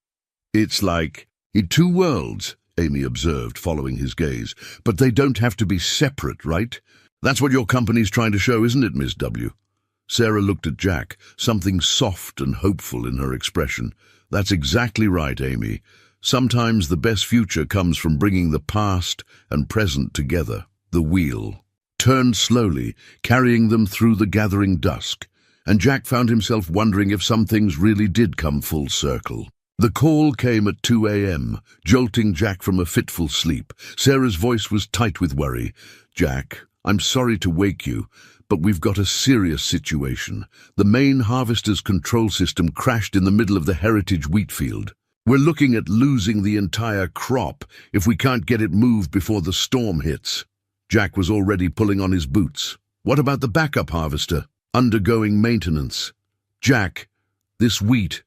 "It's like in 2 worlds," Amy observed, following his gaze. "But they don't have to be separate, right? That's what your company's trying to show, isn't it, Miss W?" Sarah looked at Jack, something soft and hopeful in her expression. "That's exactly right, Amy. Sometimes the best future comes from bringing the past and present together." The wheel turned slowly, carrying them through the gathering dusk, and Jack found himself wondering if some things really did come full circle. The call came at 2 a.m., jolting Jack from a fitful sleep. Sarah's voice was tight with worry. "Jack, I'm sorry to wake you, but we've got a serious situation. The main harvester's control system crashed in the middle of the heritage wheat field. We're looking at losing the entire crop if we can't get it moved before the storm hits." Jack was already pulling on his boots. "What about the backup harvester? Undergoing maintenance." "Jack, this wheat,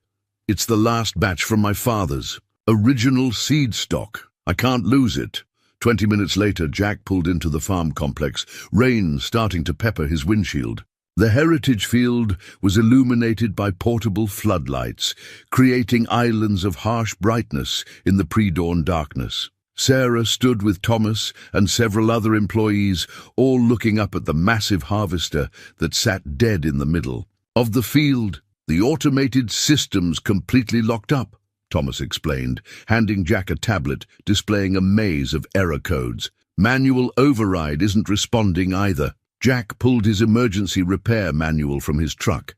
it's the last batch from my father's original seed stock. I can't lose it." 20 minutes later, Jack pulled into the farm complex, rain starting to pepper his windshield. The heritage field was illuminated by portable floodlights, creating islands of harsh brightness in the pre-dawn darkness. Sarah stood with Thomas and several other employees, all looking up at the massive harvester that sat dead in the middle of the field. "The automated system's completely locked up," Thomas explained, handing Jack a tablet displaying a maze of error codes. "Manual override isn't responding either." Jack pulled his emergency repair manual from his truck.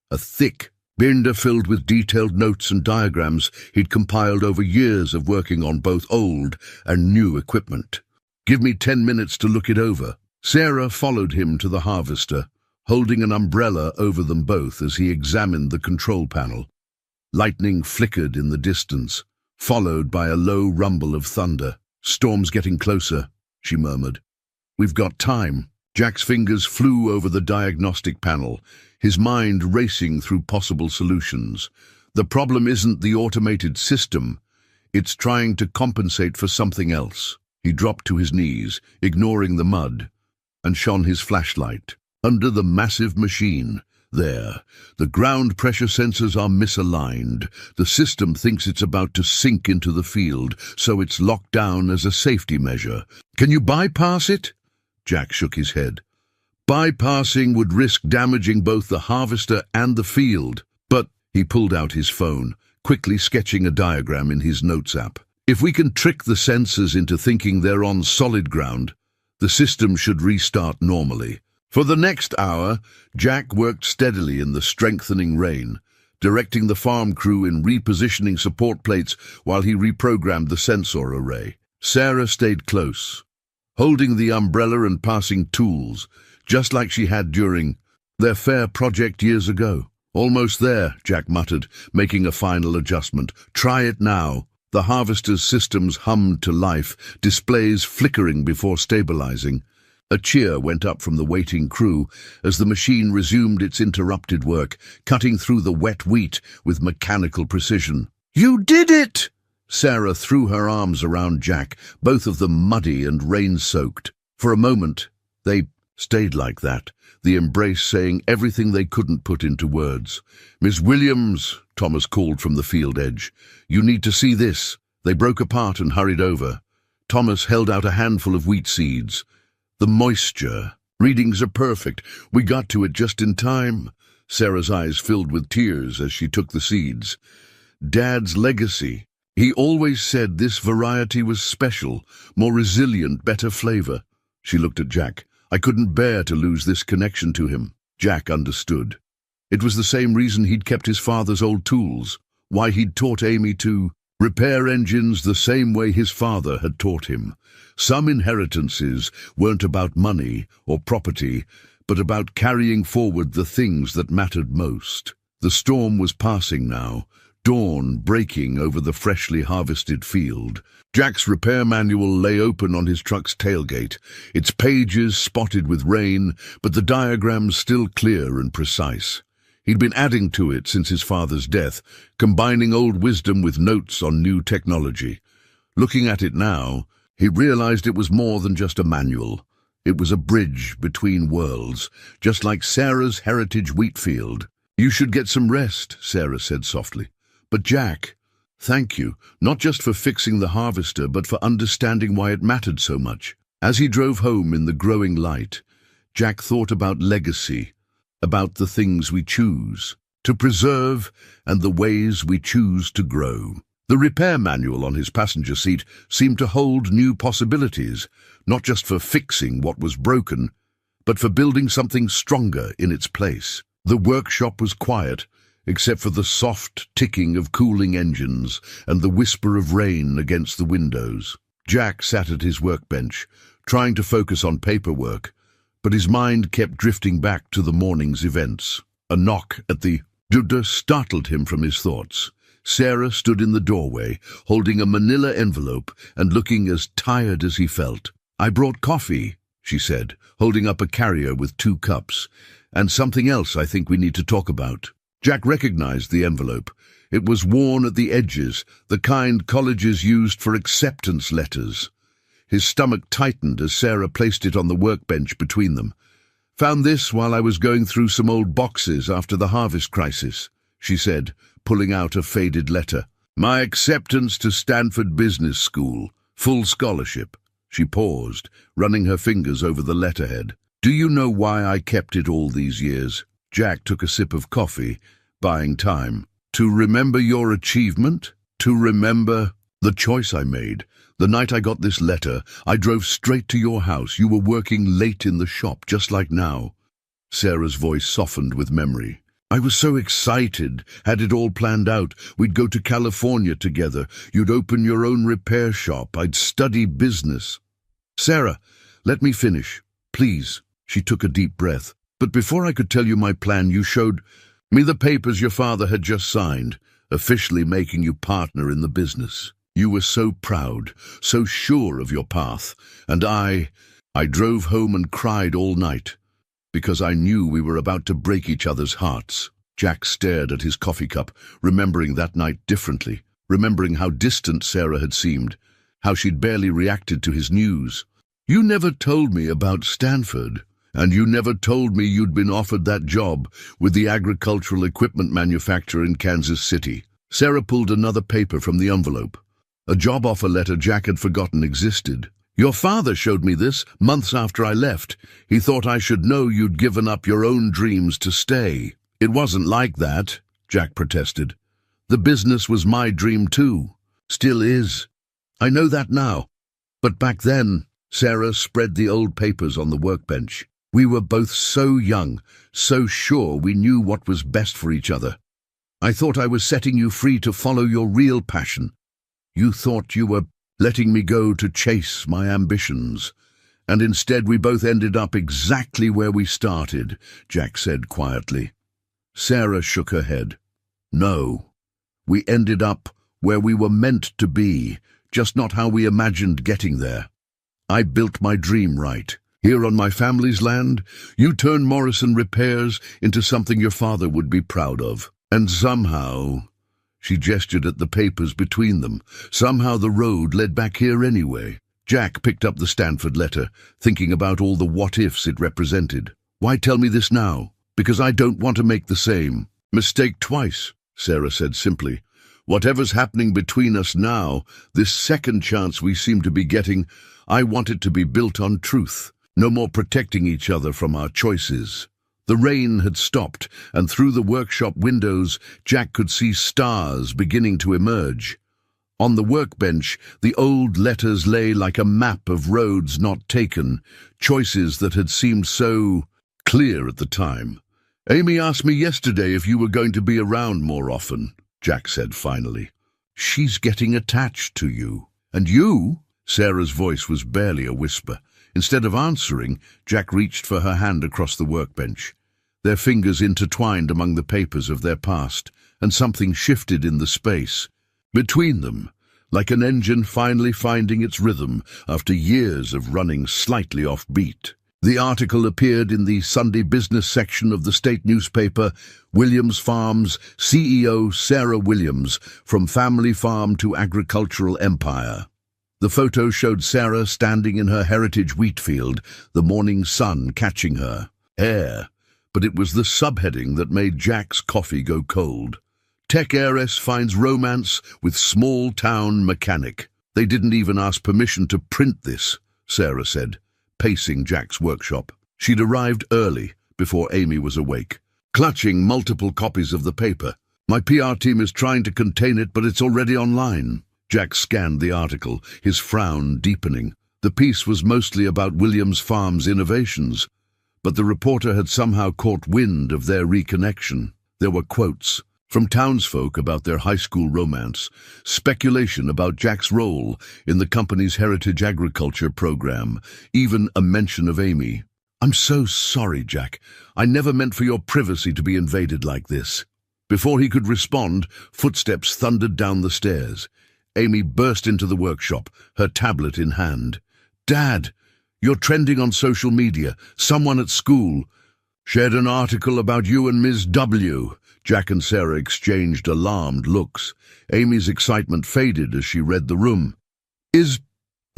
A thick binder filled with detailed notes and diagrams he'd compiled over years of working on both old and new equipment. "Give me 10 minutes to look it over." Sarah followed him to the harvester, holding an umbrella over them both as he examined the control panel. Lightning flickered in the distance, followed by a low rumble of thunder. "Storm's getting closer," she murmured. "We've got time." Jack's fingers flew over the diagnostic panel, his mind racing through possible solutions. The problem isn't the automated system. It's trying to compensate for something else. He dropped to his knees, ignoring the mud, and shone his flashlight. Under the massive machine, there, the ground pressure sensors are misaligned. The system thinks it's about to sink into the field, so it's locked down as a safety measure. "Can you bypass it?" Jack shook his head. "Bypassing would risk damaging both the harvester and the field." "But," he pulled out his phone, quickly sketching a diagram in his notes app, "if we can trick the sensors into thinking they're on solid ground, the system should restart normally." For the next hour, Jack worked steadily in the strengthening rain, directing the farm crew in repositioning support plates while he reprogrammed the sensor array. Sarah stayed close, holding the umbrella and passing tools, just like she had during their fair project years ago. Almost there, Jack muttered, making a final adjustment. Try it now. The harvester's systems hummed to life, displays flickering before stabilizing. A cheer went up from the waiting crew as the machine resumed its interrupted work, cutting through the wet wheat with mechanical precision. "You did it!" Sarah threw her arms around Jack, both of them muddy and rain-soaked. For a moment, they stayed like that, the embrace saying everything they couldn't put into words. "Miss Williams," Thomas called from the field edge, "you need to see this." They broke apart and hurried over. Thomas held out a handful of wheat seeds. "The moisture. Readings are perfect. We got to it just in time." Sarah's eyes filled with tears as she took the seeds. "Dad's legacy. He always said this variety was special, more resilient, better flavor." She looked at Jack. "I couldn't bear to lose this connection to him." Jack understood. It was the same reason he'd kept his father's old tools, why he'd taught Amy to repair engines the same way his father had taught him. Some inheritances weren't about money or property, but about carrying forward the things that mattered most. The storm was passing now, dawn breaking over the freshly harvested field. Jack's repair manual lay open on his truck's tailgate, its pages spotted with rain, but the diagrams still clear and precise. He'd been adding to it since his father's death, combining old wisdom with notes on new technology. Looking at it now, he realized it was more than just a manual. It was a bridge between worlds, just like Sarah's heritage wheat field. "You should get some rest," Sarah said softly. "But Jack, thank you, not just for fixing the harvester, but for understanding why it mattered so much." As he drove home in the growing light, Jack thought about legacy, about the things we choose to preserve and the ways we choose to grow. The repair manual on his passenger seat seemed to hold new possibilities, not just for fixing what was broken, but for building something stronger in its place. The workshop was quiet, except for the soft ticking of cooling engines and the whisper of rain against the windows. Jack sat at his workbench, trying to focus on paperwork, but his mind kept drifting back to the morning's events. A knock at the door startled him from his thoughts. Sarah stood in the doorway, holding a manila envelope and looking as tired as he felt. "I brought coffee," she said, holding up a carrier with 2 cups, "and something else I think we need to talk about." Jack recognized the envelope. It was worn at the edges, the kind colleges used for acceptance letters. His stomach tightened as Sarah placed it on the workbench between them. "Found this while I was going through some old boxes after the harvest crisis," she said, pulling out a faded letter. "My acceptance to Stanford Business School, full scholarship." She paused, running her fingers over the letterhead. "Do you know why I kept it all these years?" Jack took a sip of coffee, buying time. "To remember your achievement? To remember the choice I made? The night I got this letter, I drove straight to your house. You were working late in the shop, just like now." Sarah's voice softened with memory. "I was so excited, had it all planned out. We'd go to California together. You'd open your own repair shop. I'd study business." "Sarah, let me finish, please." She took a deep breath. "But before I could tell you my plan, you showed me the papers your father had just signed, officially making you partner in the business. You were so proud, so sure of your path, and I drove home and cried all night, because I knew we were about to break each other's hearts." Jack stared at his coffee cup, remembering that night differently, remembering how distant Sarah had seemed, how she'd barely reacted to his news. "You never told me about Stanford, and you never told me you'd been offered that job with the agricultural equipment manufacturer in Kansas City." Sarah pulled another paper from the envelope. A job offer letter Jack had forgotten existed. "Your father showed me this months after I left. He thought I should know you'd given up your own dreams to stay." "It wasn't like that," Jack protested. "The business was my dream too. Still is. I know that now. But back then," Sarah spread the old papers on the workbench, "we were both so young, so sure we knew what was best for each other. I thought I was setting you free to follow your real passion. You thought you were letting me go to chase my ambitions. And instead we both ended up exactly where we started," Jack said quietly. Sarah shook her head. No. We ended up where we were meant to be, just not how we imagined getting there. I built my dream right. Here on my family's land, you turned Morrison Repairs into something your father would be proud of. And somehow, she gestured at the papers between them, somehow the road led back here anyway. Jack picked up the Stanford letter, thinking about all the what-ifs it represented. Why tell me this now? Because I don't want to make the same mistake twice, Sarah said simply. Whatever's happening between us now, this second chance we seem to be getting, I want it to be built on truth. No more protecting each other from our choices. The rain had stopped, and through the workshop windows, Jack could see stars beginning to emerge. On the workbench, the old letters lay like a map of roads not taken, choices that had seemed so clear at the time. Amy asked me yesterday if you were going to be around more often, Jack said finally. She's getting attached to you. And you? Sarah's voice was barely a whisper. Instead of answering, Jack reached for her hand across the workbench. Their fingers intertwined among the papers of their past, and something shifted in the space between them, like an engine finally finding its rhythm after years of running slightly off beat. The article appeared in the Sunday business section of the state newspaper, Williams Farms, CEO Sarah Williams, From Family Farm to Agricultural Empire. The photo showed Sarah standing in her heritage wheat field, the morning sun catching her hair. But it was the subheading that made Jack's coffee go cold. Tech heiress finds romance with small-town mechanic. They didn't even ask permission to print this, Sarah said, pacing Jack's workshop. She'd arrived early, before Amy was awake, clutching multiple copies of the paper. My PR team is trying to contain it, but it's already online. Jack scanned the article, his frown deepening. The piece was mostly about Williams Farms' innovations, but the reporter had somehow caught wind of their reconnection. There were quotes from townsfolk about their high school romance, speculation about Jack's role in the company's heritage agriculture program, even a mention of Amy. I'm so sorry, Jack. I never meant for your privacy to be invaded like this. Before he could respond, footsteps thundered down the stairs. Amy burst into the workshop, her tablet in hand. Dad, you're trending on social media. Someone at school shared an article about you and Ms. W. Jack and Sarah exchanged alarmed looks. Amy's excitement faded as she read the room. Is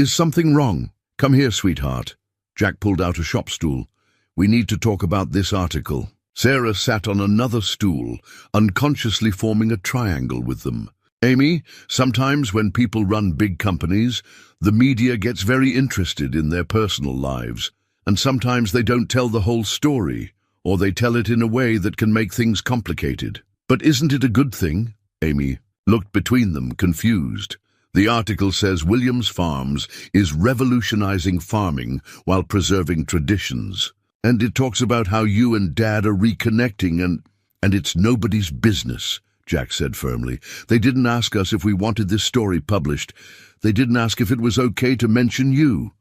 something wrong? Come here, sweetheart. Jack pulled out a shop stool. We need to talk about this article. Sarah sat on another stool, unconsciously forming a triangle with them. Amy, sometimes when people run big companies, the media gets very interested in their personal lives, and sometimes they don't tell the whole story, or they tell it in a way that can make things complicated. But isn't it a good thing? Amy looked between them, confused. The article says Williams Farms is revolutionizing farming while preserving traditions. And it talks about how you and Dad are reconnecting and it's nobody's business, Jack said firmly. They didn't ask us if we wanted this story published. They didn't ask if it was okay to mention you.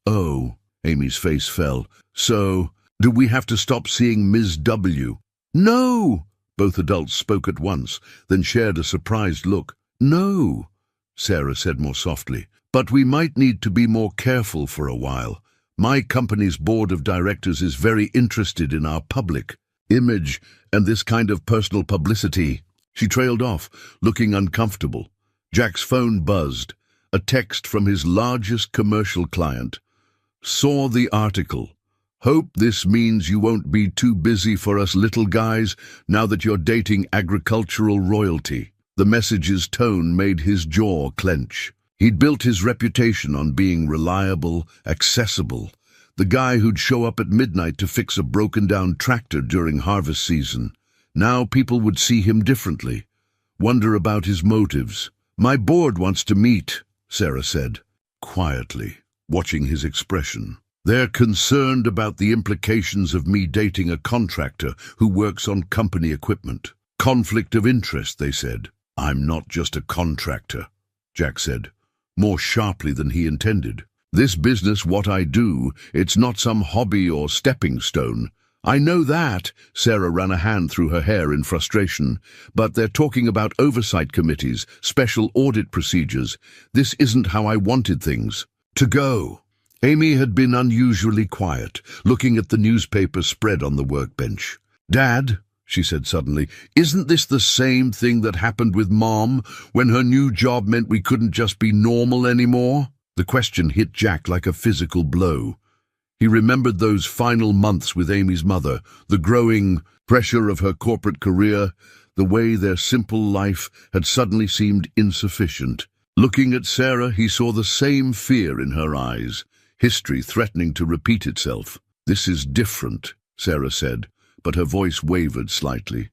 Oh, Amy's face fell. So, do we have to stop seeing Ms. W? No! Both adults spoke at once, then shared a surprised look. No, Sarah said more softly. But we might need to be more careful for a while. My company's board of directors is very interested in our public image and this kind of personal publicity. She trailed off, looking uncomfortable. Jack's phone buzzed. A text from his largest commercial client. Saw the article. Hope this means you won't be too busy for us little guys now that you're dating agricultural royalty. The message's tone made his jaw clench. He'd built his reputation on being reliable, accessible, the guy who'd show up at midnight to fix a broken-down tractor during harvest season. Now people would see him differently, wonder about his motives. My board wants to meet, Sarah said, quietly, watching his expression. They're concerned about the implications of me dating a contractor who works on company equipment. Conflict of interest, they said. I'm not just a contractor, Jack said, more sharply than he intended. This business, what I do, it's not some hobby or stepping stone. I know that, Sarah ran a hand through her hair in frustration, but they're talking about oversight committees, special audit procedures. This isn't how I wanted things to go. Amy had been unusually quiet, looking at the newspaper spread on the workbench. Dad, she said suddenly, isn't this the same thing that happened with Mom when her new job meant we couldn't just be normal anymore? The question hit Jack like a physical blow. He remembered those final months with Amy's mother, the growing pressure of her corporate career, the way their simple life had suddenly seemed insufficient. Looking at Sarah, he saw the same fear in her eyes, history threatening to repeat itself. This is different, Sarah said, but her voice wavered slightly.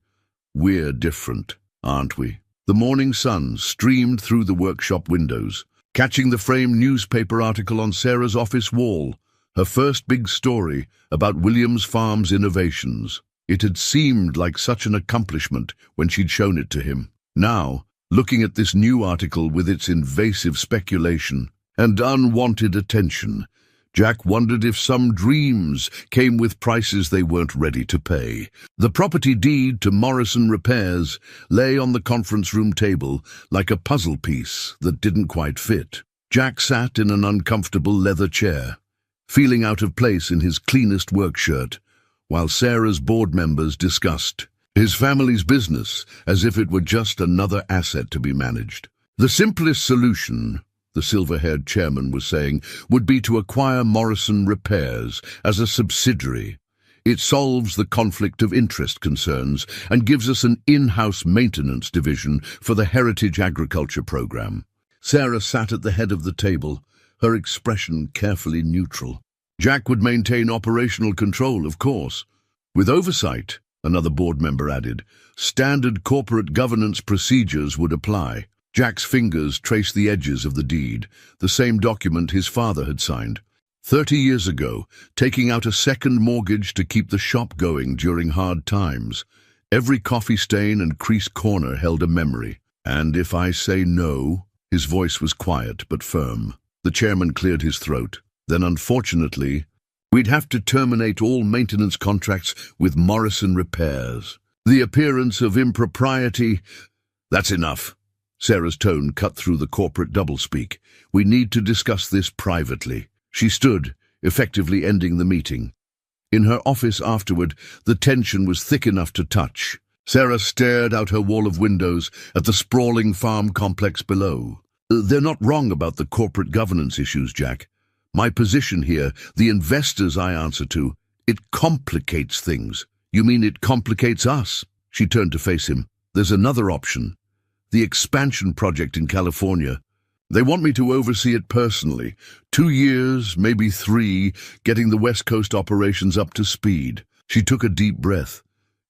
We're different, aren't we? The morning sun streamed through the workshop windows, catching the framed newspaper article on Sarah's office wall, her first big story about Williams Farms innovations. It had seemed like such an accomplishment when she'd shown it to him. Now, looking at this new article with its invasive speculation and unwanted attention, Jack wondered if some dreams came with prices they weren't ready to pay. The property deed to Morrison Repairs lay on the conference room table like a puzzle piece that didn't quite fit. Jack sat in an uncomfortable leather chair, feeling out of place in his cleanest work shirt, while Sarah's board members discussed his family's business as if it were just another asset to be managed. The simplest solution, the silver-haired chairman was saying, would be to acquire Morrison Repairs as a subsidiary. It solves the conflict of interest concerns and gives us an in-house maintenance division for the Heritage Agriculture Program. Sarah sat at the head of the table, her expression carefully neutral. Jack would maintain operational control, of course. With oversight, another board member added, standard corporate governance procedures would apply. Jack's fingers traced the edges of the deed, the same document his father had signed. 30 years ago, taking out a second mortgage to keep the shop going during hard times. Every coffee stain and creased corner held a memory. And if I say no, his voice was quiet but firm. The chairman cleared his throat. Then, unfortunately, we'd have to terminate all maintenance contracts with Morrison Repairs. The appearance of impropriety... That's enough. Sarah's tone cut through the corporate doublespeak. We need to discuss this privately. She stood, effectively ending the meeting. In her office afterward, the tension was thick enough to touch. Sarah stared out her wall of windows at the sprawling farm complex below. They're not wrong about the corporate governance issues, Jack. My position here, the investors I answer to, it complicates things. You mean it complicates us? She turned to face him. There's another option. The expansion project in California. They want me to oversee it personally. 2 years, maybe 3, getting the West Coast operations up to speed. She took a deep breath.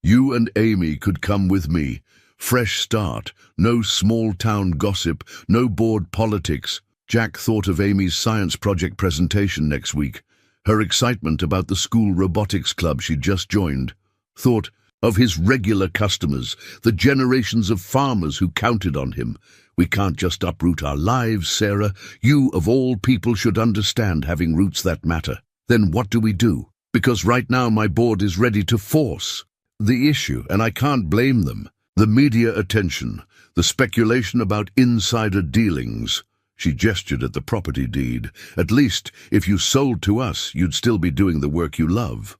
You and Amy could come with me. Fresh start, no small-town gossip, no board politics. Jack thought of Amy's science project presentation next week, her excitement about the school robotics club she'd just joined. Thought of his regular customers, the generations of farmers who counted on him. We can't just uproot our lives, Sarah. You, of all people, should understand having roots that matter. Then what do we do? Because right now my board is ready to force the issue, and I can't blame them. The media attention, the speculation about insider dealings. She gestured at the property deed. At least, if you sold to us, you'd still be doing the work you love.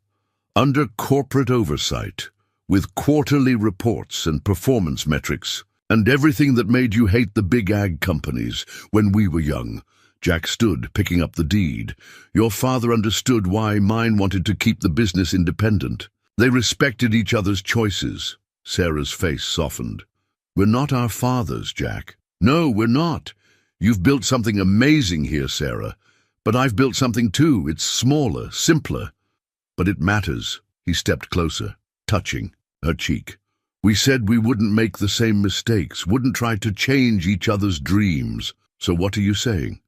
Under corporate oversight, with quarterly reports and performance metrics, and everything that made you hate the big ag companies when we were young. Jack stood, picking up the deed. Your father understood why mine wanted to keep the business independent. They respected each other's choices. Sarah's face softened. We're not our fathers, Jack. No, we're not. You've built something amazing here, Sarah. But I've built something too. It's smaller, simpler. But it matters. He stepped closer, touching her cheek. We said we wouldn't make the same mistakes, wouldn't try to change each other's dreams. So what are you saying?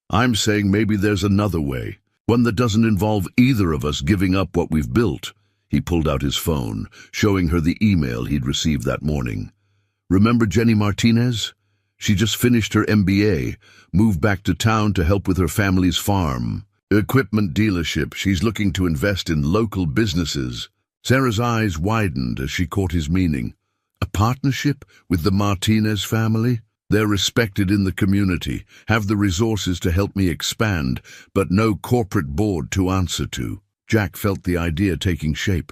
I'm saying maybe there's another way, one that doesn't involve either of us giving up what we've built. He pulled out his phone, showing her the email he'd received that morning. Remember Jenny Martinez? She just finished her MBA, moved back to town to help with her family's farm. Equipment dealership. She's looking to invest in local businesses. Sarah's eyes widened as she caught his meaning. A partnership with the Martinez family? They're respected in the community, have the resources to help me expand, but no corporate board to answer to. Jack felt the idea taking shape.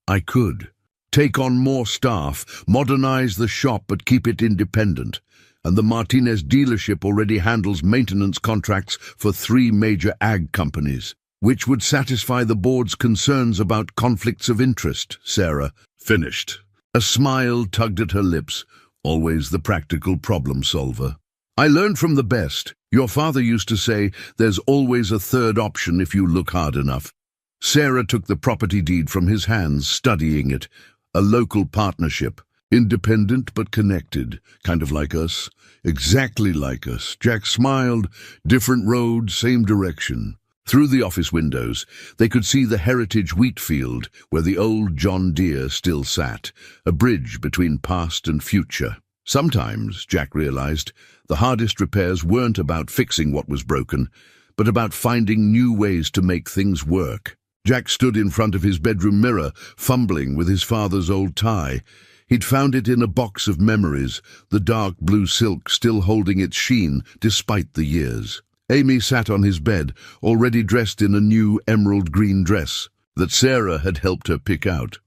I could. Take on more staff, modernize the shop but keep it independent. And the Martinez dealership already handles maintenance contracts for 3 major ag companies, which would satisfy the board's concerns about conflicts of interest, Sarah finished. A smile tugged at her lips, always the practical problem solver. I learned from the best. Your father used to say, there's always a third option if you look hard enough. Sarah took the property deed from his hands, studying it. A local partnership. Independent but connected, kind of like us. Exactly like us. Jack smiled. Different road, same direction. Through the office windows, they could see the heritage wheat field where the old John Deere still sat, a bridge between past and future. Sometimes, Jack realized, the hardest repairs weren't about fixing what was broken, but about finding new ways to make things work. Jack stood in front of his bedroom mirror, fumbling with his father's old tie. He'd found it in a box of memories, the dark blue silk still holding its sheen despite the years. Amy sat on his bed, already dressed in a new emerald green dress that Sarah had helped her pick out.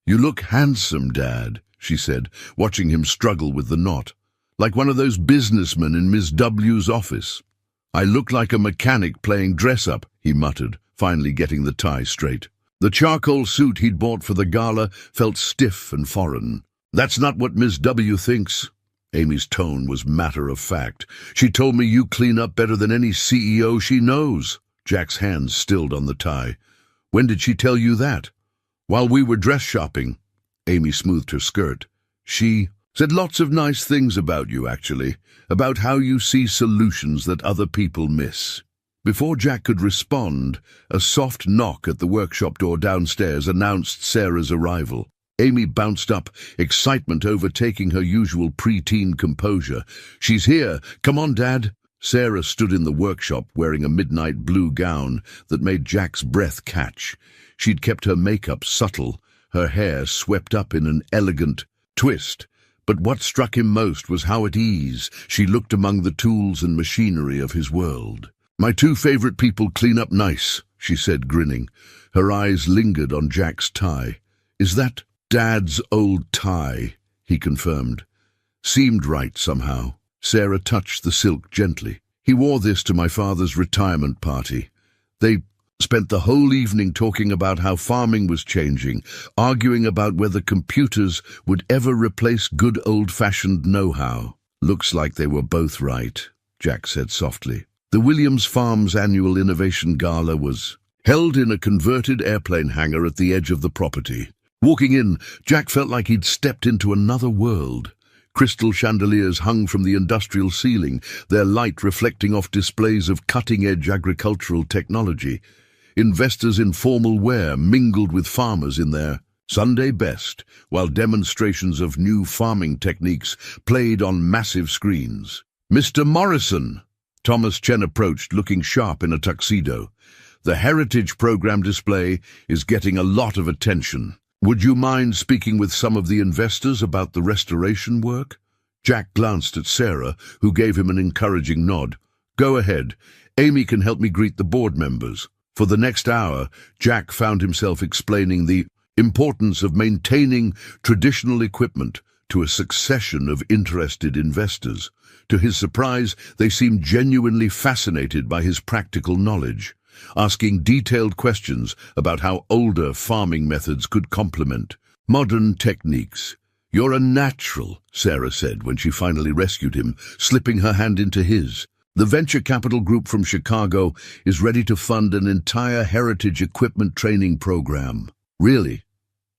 You look handsome, Dad, she said, watching him struggle with the knot. Like one of those businessmen in Miss W's office. I look like a mechanic playing dress-up, he muttered, finally getting the tie straight. The charcoal suit he'd bought for the gala felt stiff and foreign. That's not what Miss W thinks. Amy's tone was matter-of-fact. She told me you clean up better than any CEO she knows. Jack's hands stilled on the tie. When did she tell you that? While we were dress shopping. Amy smoothed her skirt. She said lots of nice things about you, actually, about how you see solutions that other people miss. Before Jack could respond, a soft knock at the workshop door downstairs announced Sarah's arrival. Amy bounced up, excitement overtaking her usual preteen composure. She's here. Come on, Dad. Sarah stood in the workshop wearing a midnight blue gown that made Jack's breath catch. She'd kept her makeup subtle, her hair swept up in an elegant twist. But what struck him most was how at ease she looked among the tools and machinery of his world. My 2 favorite people clean up nice, she said, grinning. Her eyes lingered on Jack's tie. Is that Dad's old tie? He confirmed. Seemed right somehow. Sarah touched the silk gently. He wore this to my father's retirement party. They spent the whole evening talking about how farming was changing, arguing about whether computers would ever replace good old-fashioned know-how. Looks like they were both right, Jack said softly. The Williams Farms annual Innovation Gala was held in a converted airplane hangar at the edge of the property. Walking in, Jack felt like he'd stepped into another world. Crystal chandeliers hung from the industrial ceiling, their light reflecting off displays of cutting-edge agricultural technology. Investors in formal wear mingled with farmers in their Sunday best, while demonstrations of new farming techniques played on massive screens. Mr. Morrison! Thomas Chen approached, looking sharp in a tuxedo. The Heritage Program display is getting a lot of attention. Would you mind speaking with some of the investors about the restoration work? Jack glanced at Sarah, who gave him an encouraging nod. Go ahead. Amy can help me greet the board members. For the next hour, Jack found himself explaining the importance of maintaining traditional equipment to a succession of interested investors. To his surprise, they seemed genuinely fascinated by his practical knowledge, asking detailed questions about how older farming methods could complement modern techniques. You're a natural, Sarah said when she finally rescued him, slipping her hand into his. The venture capital group from Chicago is ready to fund an entire heritage equipment training program. Really?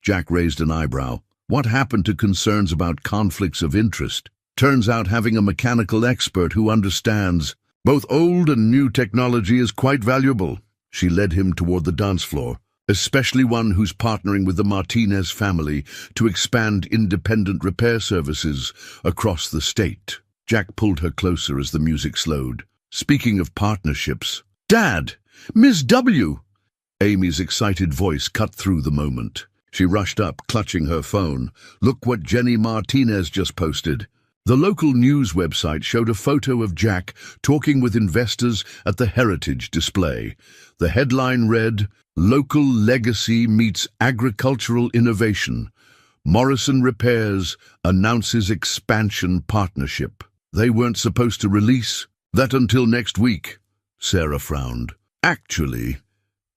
Jack raised an eyebrow. What happened to concerns about conflicts of interest? Turns out having a mechanical expert who understands both old and new technology is quite valuable. She led him toward the dance floor, especially one who's partnering with the Martinez family to expand independent repair services across the state. Jack pulled her closer as the music slowed. Speaking of partnerships, Dad! Miss W! Amy's excited voice cut through the moment. She rushed up, clutching her phone. Look what Jenny Martinez just posted. The local news website showed a photo of Jack talking with investors at the Heritage display. The headline read, "Local Legacy Meets Agricultural Innovation. Morrison Repairs announces expansion partnership." They weren't supposed to release that until next week. Sarah frowned. Actually,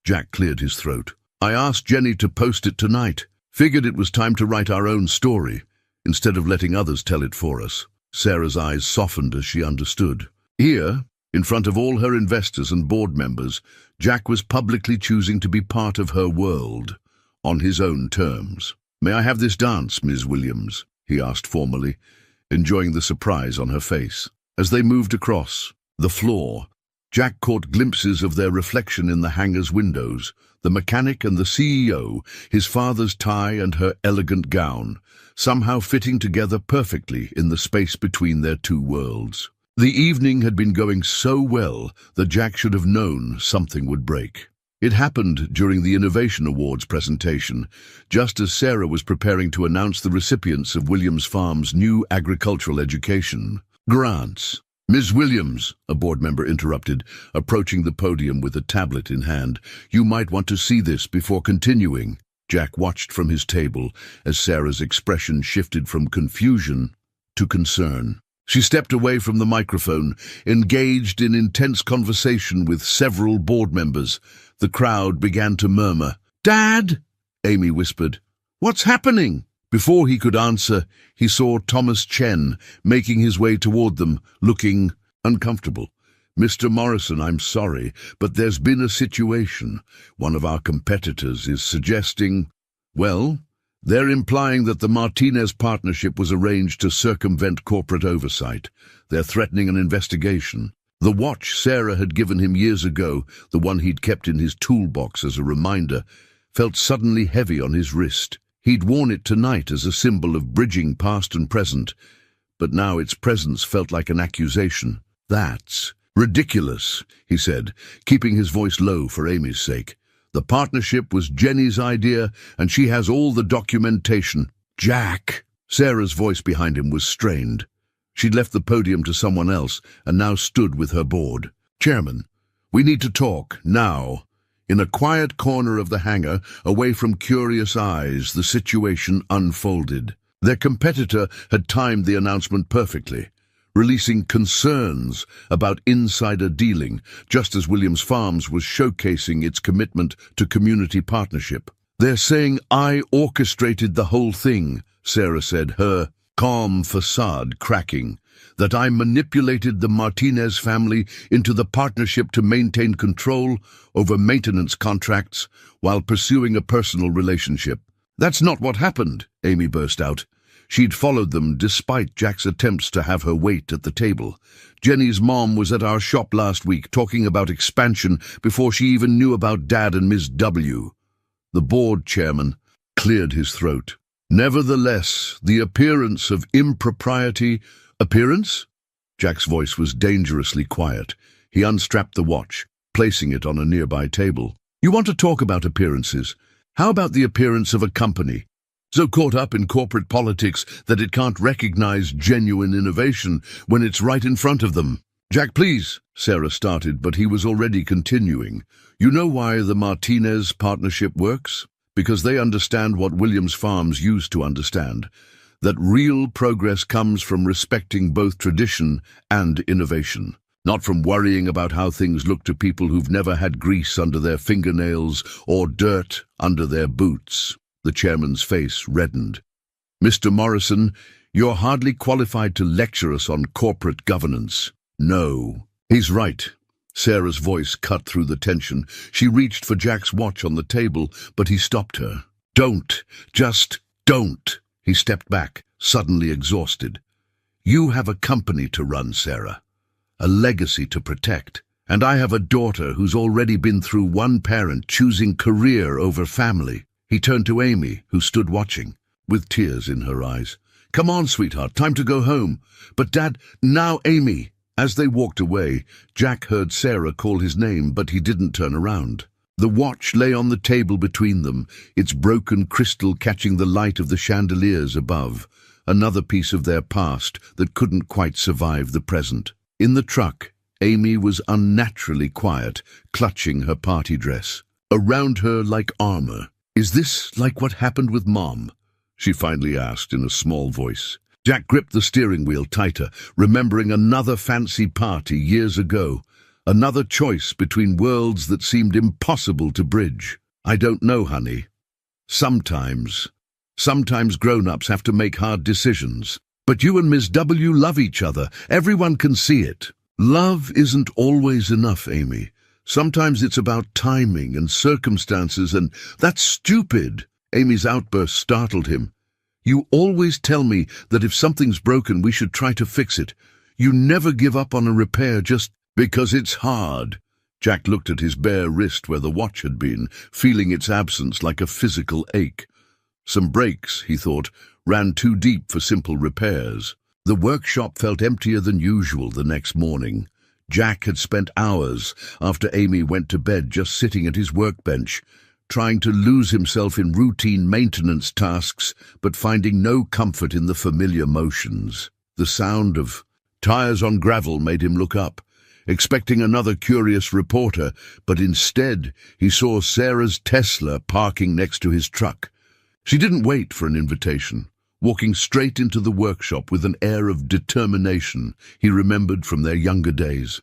Jack cleared his throat. I asked Jenny to post it tonight. Figured it was time to write our own story, instead of letting others tell it for us. Sarah's eyes softened as she understood. Here, in front of all her investors and board members, Jack was publicly choosing to be part of her world, on his own terms. May I have this dance, Ms. Williams? He asked formally, enjoying the surprise on her face. As they moved across the floor, Jack caught glimpses of their reflection in the hangar's windows, the mechanic and the CEO, his father's tie and her elegant gown, somehow fitting together perfectly in the space between their two worlds. The evening had been going so well that Jack should have known something would break. It happened during the Innovation Awards presentation, just as Sarah was preparing to announce the recipients of Williams Farm's new agricultural education grants. Ms. Williams, a board member interrupted, approaching the podium with a tablet in hand. You might want to see this before continuing. Jack watched from his table as Sarah's expression shifted from confusion to concern. She stepped away from the microphone, engaged in intense conversation with several board members. The crowd began to murmur. "Dad!" Amy whispered. "What's happening?" Before he could answer, he saw Thomas Chen making his way toward them, looking uncomfortable. "Mr. Morrison, I'm sorry, but there's been a situation. One of our competitors is suggesting, well, they're implying that the Martinez partnership was arranged to circumvent corporate oversight. They're threatening an investigation. The watch Sarah had given him years ago, the one he'd kept in his toolbox as a reminder, felt suddenly heavy on his wrist. He'd worn it tonight as a symbol of bridging past and present, but now its presence felt like an accusation. "That's ridiculous," he said, keeping his voice low for Amy's sake. "The partnership was Jenny's idea, and she has all the documentation." "Jack!" Sarah's voice behind him was strained. She'd left the podium to someone else and now stood with her board. "Chairman, we need to talk, now." In a quiet corner of the hangar, away from curious eyes, the situation unfolded. Their competitor had timed the announcement perfectly, releasing concerns about insider dealing, just as Williams Farms was showcasing its commitment to community partnership. "They're saying I orchestrated the whole thing," Sarah said, her calm facade cracking. "That I manipulated the Martinez family into the partnership to maintain control over maintenance contracts while pursuing a personal relationship." "That's not what happened," Amy burst out. She'd followed them despite Jack's attempts to have her wait at the table. "Jenny's mom was at our shop last week talking about expansion before she even knew about Dad and Ms. W." The board chairman cleared his throat. "Nevertheless, the appearance of impropriety..." "Appearance?" Jack's voice was dangerously quiet. He unstrapped the watch, placing it on a nearby table. "You want to talk about appearances? How about the appearance of a company so caught up in corporate politics that it can't recognize genuine innovation when it's right in front of them?" "Jack, please," Sarah started, but he was already continuing. "You know why the Martinez partnership works? Because they understand what Williams Farms used to understand, that real progress comes from respecting both tradition and innovation, not from worrying about how things look to people who've never had grease under their fingernails or dirt under their boots." The chairman's face reddened. "Mr. Morrison, you're hardly qualified to lecture us on corporate governance." "No." "He's right." Sarah's voice cut through the tension. She reached for Jack's watch on the table, but he stopped her. "Don't. Just don't." He stepped back, suddenly exhausted. "You have a company to run, Sarah. A legacy to protect. And I have a daughter who's already been through one parent choosing career over family." He turned to Amy, who stood watching, with tears in her eyes. "Come on, sweetheart, time to go home." "But Dad..." "Now, Amy." As they walked away, Jack heard Sarah call his name, but he didn't turn around. The watch lay on the table between them, its broken crystal catching the light of the chandeliers above, another piece of their past that couldn't quite survive the present. In the truck, Amy was unnaturally quiet, clutching her party dress. Around her like armor. "Is this like what happened with Mom?" she finally asked in a small voice. Jack gripped the steering wheel tighter, remembering another fancy party years ago. Another choice between worlds that seemed impossible to bridge. "I don't know, honey. Sometimes grown-ups have to make hard decisions. But you and Ms. W love each other. Everyone can see it." "Love isn't always enough, Amy. Sometimes it's about timing and circumstances, and that's stupid." Amy's outburst startled him. "You always tell me that if something's broken, we should try to fix it. You never give up on a repair just because it's hard." Jack looked at his bare wrist where the watch had been, feeling its absence like a physical ache. Some breaks, he thought, ran too deep for simple repairs. The workshop felt emptier than usual the next morning. Jack had spent hours after Amy went to bed just sitting at his workbench, trying to lose himself in routine maintenance tasks, but finding no comfort in the familiar motions. The sound of tires on gravel made him look up, expecting another curious reporter, but instead he saw Sarah's Tesla parking next to his truck. She didn't wait for an invitation, walking straight into the workshop with an air of determination he remembered from their younger days.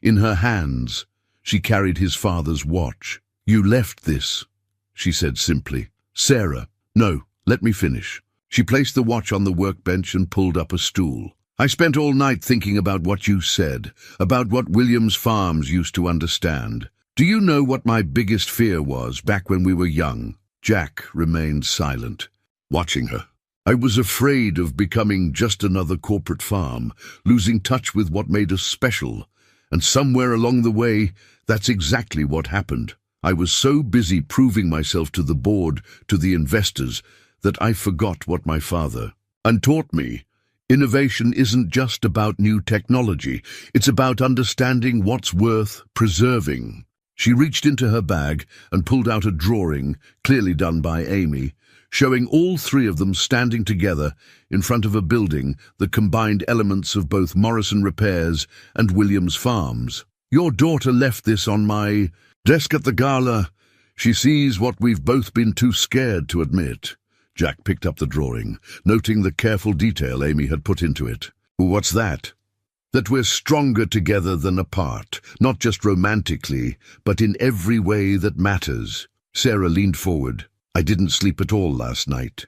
In her hands, she carried his father's watch. "You left this," she said simply. "Sarah, no, let me finish." She placed the watch on the workbench and pulled up a stool. "I spent all night thinking about what you said, about what Williams Farms used to understand. Do you know what my biggest fear was back when we were young?" Jack remained silent, watching her. "I was afraid of becoming just another corporate farm, losing touch with what made us special. And somewhere along the way, that's exactly what happened. I was so busy proving myself to the board, to the investors, that I forgot what my father taught me. Innovation isn't just about new technology. It's about understanding what's worth preserving." She reached into her bag and pulled out a drawing, clearly done by Amy, showing all three of them standing together in front of a building that combined elements of both Morrison Repairs and Williams Farms. "Your daughter left this on my desk at the gala. She sees what we've both been too scared to admit." Jack picked up the drawing, noting the careful detail Amy had put into it. "What's that?" "That we're stronger together than apart, not just romantically, but in every way that matters." Sarah leaned forward. "I didn't sleep at all last night.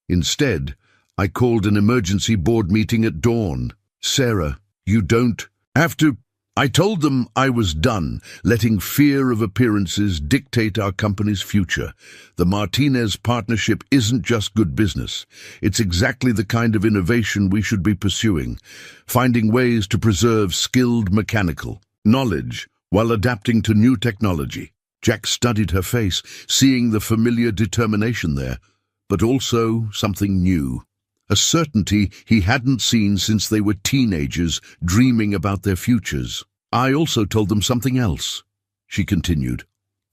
Instead, I called an emergency board meeting at dawn." "Sarah, you don't have to." "I told them I was done letting fear of appearances dictate our company's future. The Martinez partnership isn't just good business. It's exactly the kind of innovation we should be pursuing, finding ways to preserve skilled mechanical knowledge while adapting to new technology." Jack studied her face, seeing the familiar determination there, but also something new. A certainty he hadn't seen since they were teenagers, dreaming about their futures. "I also told them something else," she continued.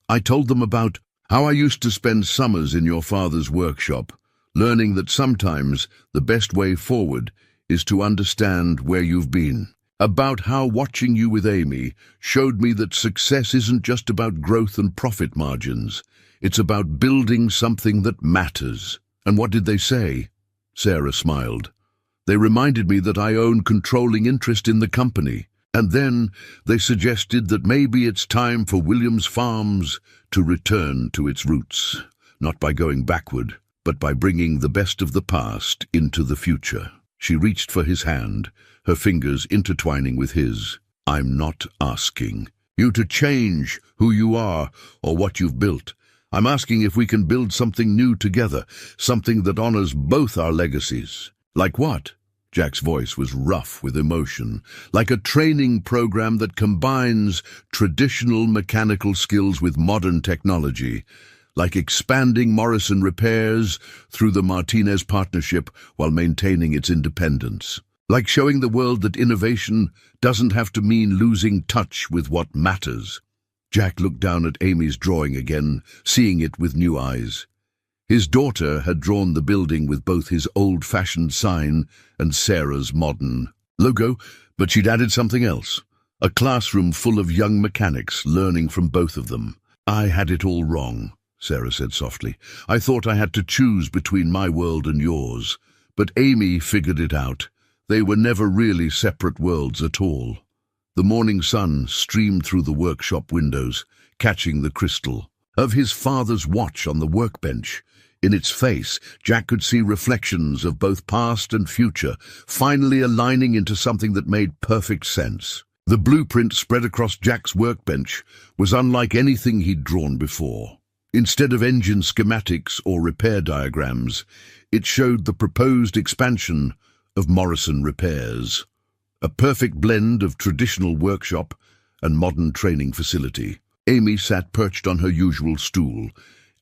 "I told them about how I used to spend summers in your father's workshop, learning that sometimes the best way forward is to understand where you've been. About how watching you with Amy showed me that success isn't just about growth and profit margins. It's about building something that matters." "And what did they say?" Sarah smiled. "They reminded me that I own controlling interest in the company. And then they suggested that maybe it's time for Williams Farms to return to its roots, not by going backward, but by bringing the best of the past into the future." She reached for his hand, her fingers intertwining with his. "I'm not asking you to change who you are or what you've built. I'm asking if we can build something new together, something that honors both our legacies." "Like what?" Jack's voice was rough with emotion. "Like a training program that combines traditional mechanical skills with modern technology. Like expanding Morrison Repairs through the Martinez partnership while maintaining its independence. Like showing the world that innovation doesn't have to mean losing touch with what matters." Jack looked down at Amy's drawing again, seeing it with new eyes. His daughter had drawn the building with both his old-fashioned sign and Sarah's modern logo, but she'd added something else. A classroom full of young mechanics learning from both of them. "I had it all wrong," Sarah said softly. "I thought I had to choose between my world and yours. But Amy figured it out. They were never really separate worlds at all." The morning sun streamed through the workshop windows, catching the crystal of his father's watch on the workbench. In its face, Jack could see reflections of both past and future, finally aligning into something that made perfect sense. The blueprint spread across Jack's workbench was unlike anything he'd drawn before. Instead of engine schematics or repair diagrams, it showed the proposed expansion of Morrison Repairs, a perfect blend of traditional workshop and modern training facility. Amy sat perched on her usual stool,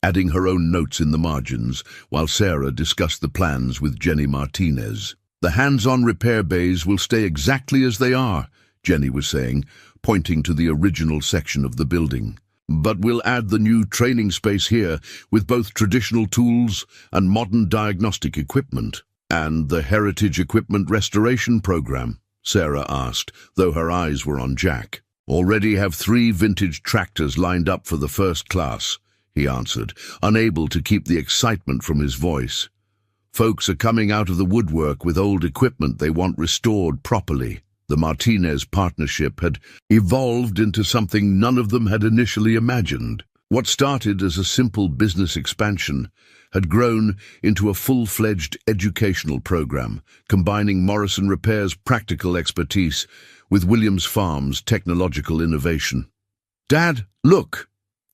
adding her own notes in the margins, while Sarah discussed the plans with Jenny Martinez. "The hands-on repair bays will stay exactly as they are," Jenny was saying, pointing to the original section of the building. "But we'll add the new training space here with both traditional tools and modern diagnostic equipment." "And the Heritage Equipment Restoration Program?" Sarah asked, though her eyes were on Jack. "Already have 3 vintage tractors lined up for the first class," he answered, unable to keep the excitement from his voice. "Folks are coming out of the woodwork with old equipment they want restored properly." The Martinez partnership had evolved into something none of them had initially imagined. What started as a simple business expansion had grown into a full-fledged educational program, combining Morrison Repair's practical expertise with Williams Farm's technological innovation. "Dad, look!"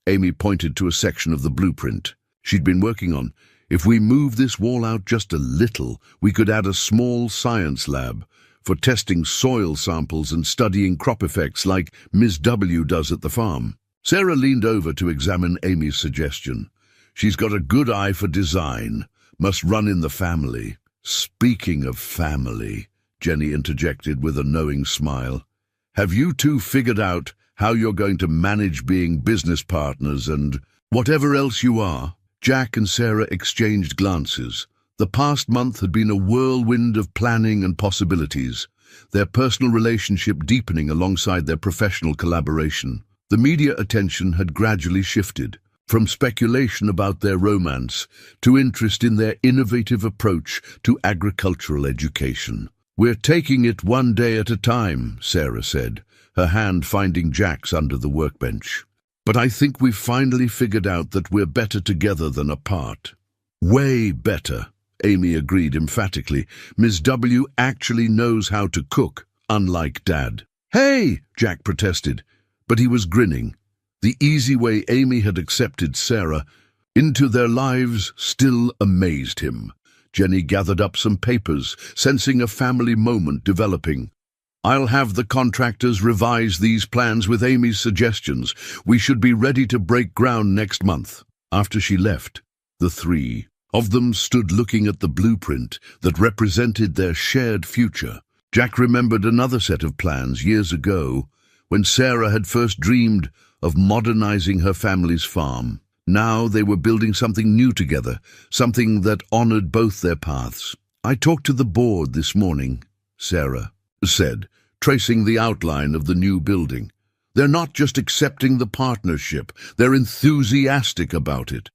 Amy pointed to a section of the blueprint she'd been working on. "If we move this wall out just a little, we could add a small science lab for testing soil samples and studying crop effects like Ms. W does at the farm." Sarah leaned over to examine Amy's suggestion. "She's got a good eye for design. Must run in the family." "Speaking of family," Jenny interjected with a knowing smile, "have you two figured out how you're going to manage being business partners and whatever else you are?" Jack and Sarah exchanged glances. The past month had been a whirlwind of planning and possibilities, their personal relationship deepening alongside their professional collaboration. The media attention had gradually shifted, from speculation about their romance to interest in their innovative approach to agricultural education. "We're taking it one day at a time," Sarah said, her hand finding Jack's under the workbench. "But I think we've finally figured out that we're better together than apart." "Way better," Amy agreed emphatically. "Ms. W actually knows how to cook, unlike Dad." "Hey!" Jack protested, but he was grinning. The easy way Amy had accepted Sarah into their lives still amazed him. Jenny gathered up some papers, sensing a family moment developing. "I'll have the contractors revise these plans with Amy's suggestions. We should be ready to break ground next month." After she left, the 3 of them stood looking at the blueprint that represented their shared future. Jack remembered another set of plans years ago, when Sarah had first dreamed of modernizing her family's farm. Now they were building something new together, something that honored both their paths. "I talked to the board this morning," Sarah said, tracing the outline of the new building. "They're not just accepting the partnership, they're enthusiastic about it.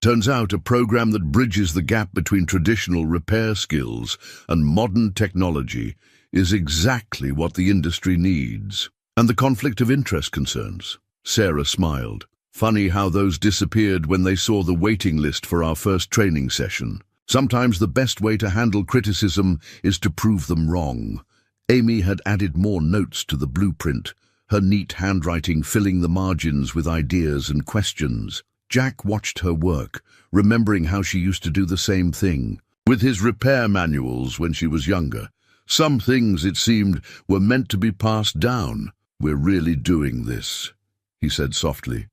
Turns out a program that bridges the gap between traditional repair skills and modern technology is exactly what the industry needs." "And the conflict of interest concerns?" Sarah smiled. "Funny how those disappeared when they saw the waiting list for our first training session. Sometimes the best way to handle criticism is to prove them wrong." Amy had added more notes to the blueprint, her neat handwriting filling the margins with ideas and questions. Jack watched her work, remembering how she used to do the same thing with his repair manuals when she was younger. Some things, it seemed, were meant to be passed down. "We're really doing this," he said softly,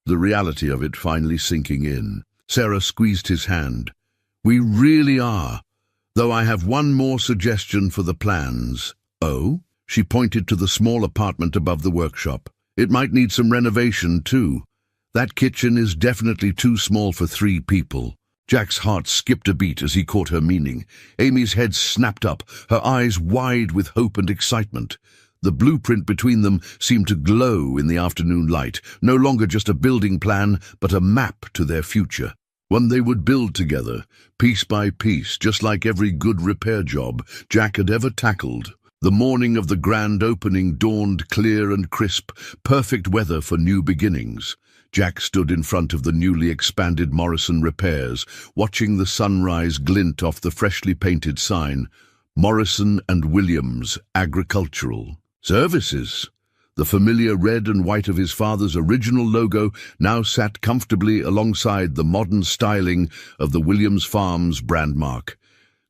the reality of it finally sinking in. Sarah squeezed his hand. "We really are, though I have one more suggestion for the plans." "Oh?" She pointed to the small apartment above the workshop. It might need some renovation, too. That kitchen is definitely too small for 3 people. Jack's heart skipped a beat as he caught her meaning. Amy's head snapped up, her eyes wide with hope and excitement. The blueprint between them seemed to glow in the afternoon light, no longer just a building plan, but a map to their future. One they would build together, piece by piece, just like every good repair job Jack had ever tackled. The morning of the grand opening dawned clear and crisp, perfect weather for new beginnings. Jack stood in front of the newly expanded Morrison Repairs, watching the sunrise glint off the freshly painted sign, Morrison and Williams Agricultural Services. The familiar red and white of his father's original logo now sat comfortably alongside the modern styling of the Williams Farms brand mark.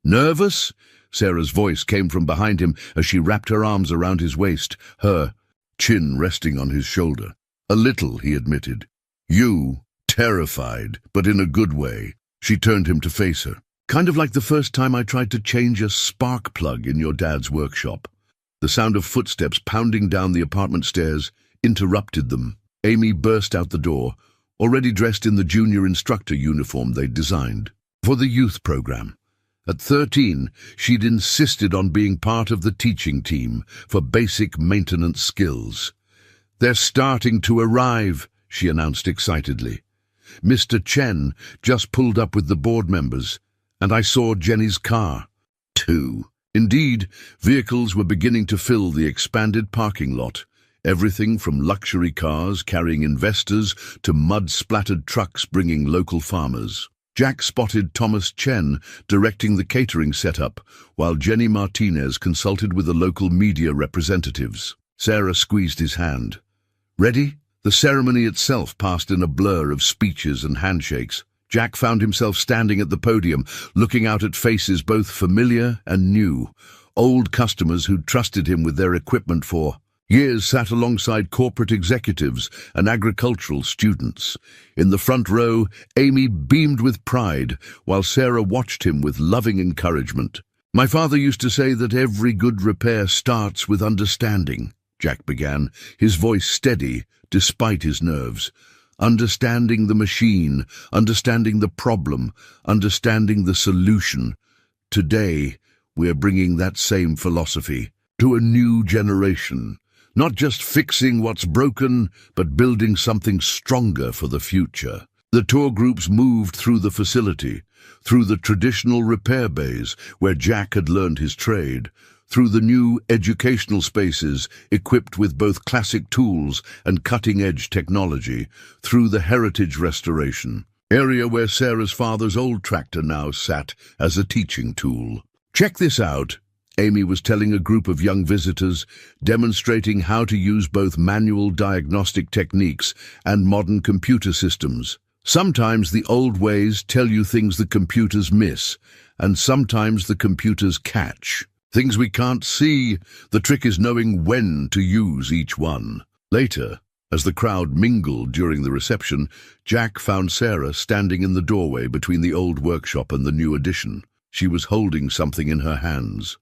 "Nervous?" Sarah's voice came from behind him as she wrapped her arms around his waist, her chin resting on his shoulder. "A little," he admitted. "You, terrified, but in a good way." She turned him to face her. "Kind of like the first time I tried to change a spark plug in your dad's workshop." The sound of footsteps pounding down the apartment stairs interrupted them. Amy burst out the door, already dressed in the junior instructor uniform they'd designed for the youth program. At 13, she'd insisted on being part of the teaching team for basic maintenance skills. "They're starting to arrive," she announced excitedly. "Mr. Chen just pulled up with the board members, and I saw Jenny's car, too." Indeed, vehicles were beginning to fill the expanded parking lot, everything from luxury cars carrying investors to mud-splattered trucks bringing local farmers. Jack spotted Thomas Chen directing the catering setup, while Jenny Martinez consulted with the local media representatives. Sarah squeezed his hand. "Ready?" The ceremony itself passed in a blur of speeches and handshakes. Jack found himself standing at the podium, looking out at faces both familiar and new. Old customers who'd trusted him with their equipment for years sat alongside corporate executives and agricultural students. In the front row, Amy beamed with pride, while Sarah watched him with loving encouragement. "My father used to say that every good repair starts with understanding," Jack began, his voice steady despite his nerves. "Understanding the machine, understanding the problem, understanding the solution. Today, we're bringing that same philosophy to a new generation. Not just fixing what's broken, but building something stronger for the future." The tour groups moved through the facility, through the traditional repair bays where Jack had learned his trade, through the new educational spaces equipped with both classic tools and cutting-edge technology, through the heritage restoration area where Sarah's father's old tractor now sat as a teaching tool. "Check this out," Amy was telling a group of young visitors, demonstrating how to use both manual diagnostic techniques and modern computer systems. "Sometimes the old ways tell you things the computers miss, and sometimes the computers catch. Things we can't see. The trick is knowing when to use each one." Later, as the crowd mingled during the reception, Jack found Sarah standing in the doorway between the old workshop and the new addition. She was holding something in her hands,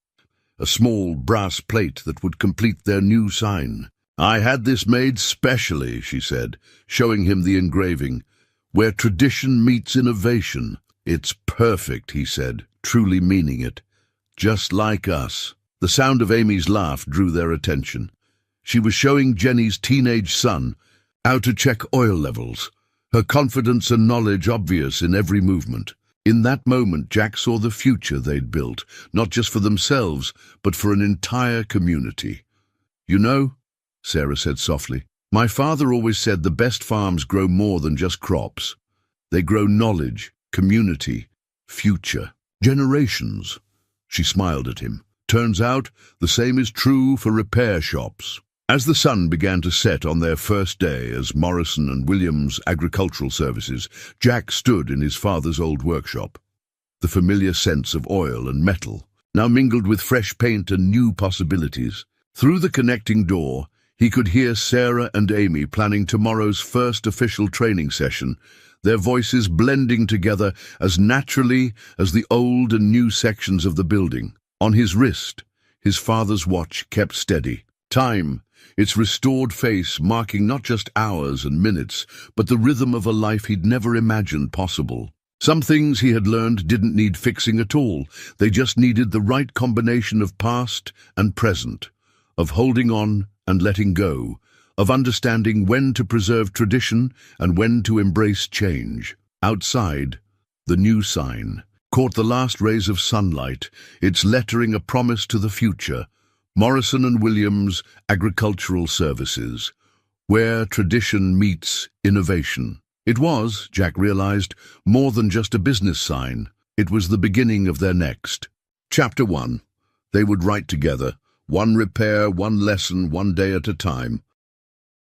a small brass plate that would complete their new sign. "I had this made specially," she said, showing him the engraving, "where tradition meets innovation." "It's perfect," he said, truly meaning it. "Just like us." The sound of Amy's laugh drew their attention. She was showing Jenny's teenage son how to check oil levels, her confidence and knowledge obvious in every movement. In that moment, Jack saw the future they'd built, not just for themselves, but for an entire community. "You know," Sarah said softly, "my father always said the best farms grow more than just crops. They grow knowledge, community, future, generations." She smiled at him. "Turns out the same is true for repair shops." As the sun began to set on their first day as Morrison and Williams Agricultural Services, Jack stood in his father's old workshop. The familiar scents of oil and metal, now mingled with fresh paint and new possibilities. Through the connecting door, he could hear Sarah and Amy planning tomorrow's first official training session, their voices blending together as naturally as the old and new sections of the building. On his wrist, his father's watch kept steady, Time, its restored face marking not just hours and minutes, but the rhythm of a life he'd never imagined possible. Some things he had learned didn't need fixing at all. They just needed the right combination of past and present, of holding on and letting go, of understanding when to preserve tradition and when to embrace change. Outside, the new sign caught the last rays of sunlight, its lettering a promise to the future. Morrison and Williams Agricultural Services, where tradition meets innovation. It was, Jack realized, more than just a business sign. It was the beginning of their next. Chapter 1. They would write together, one repair, one lesson, one day at a time.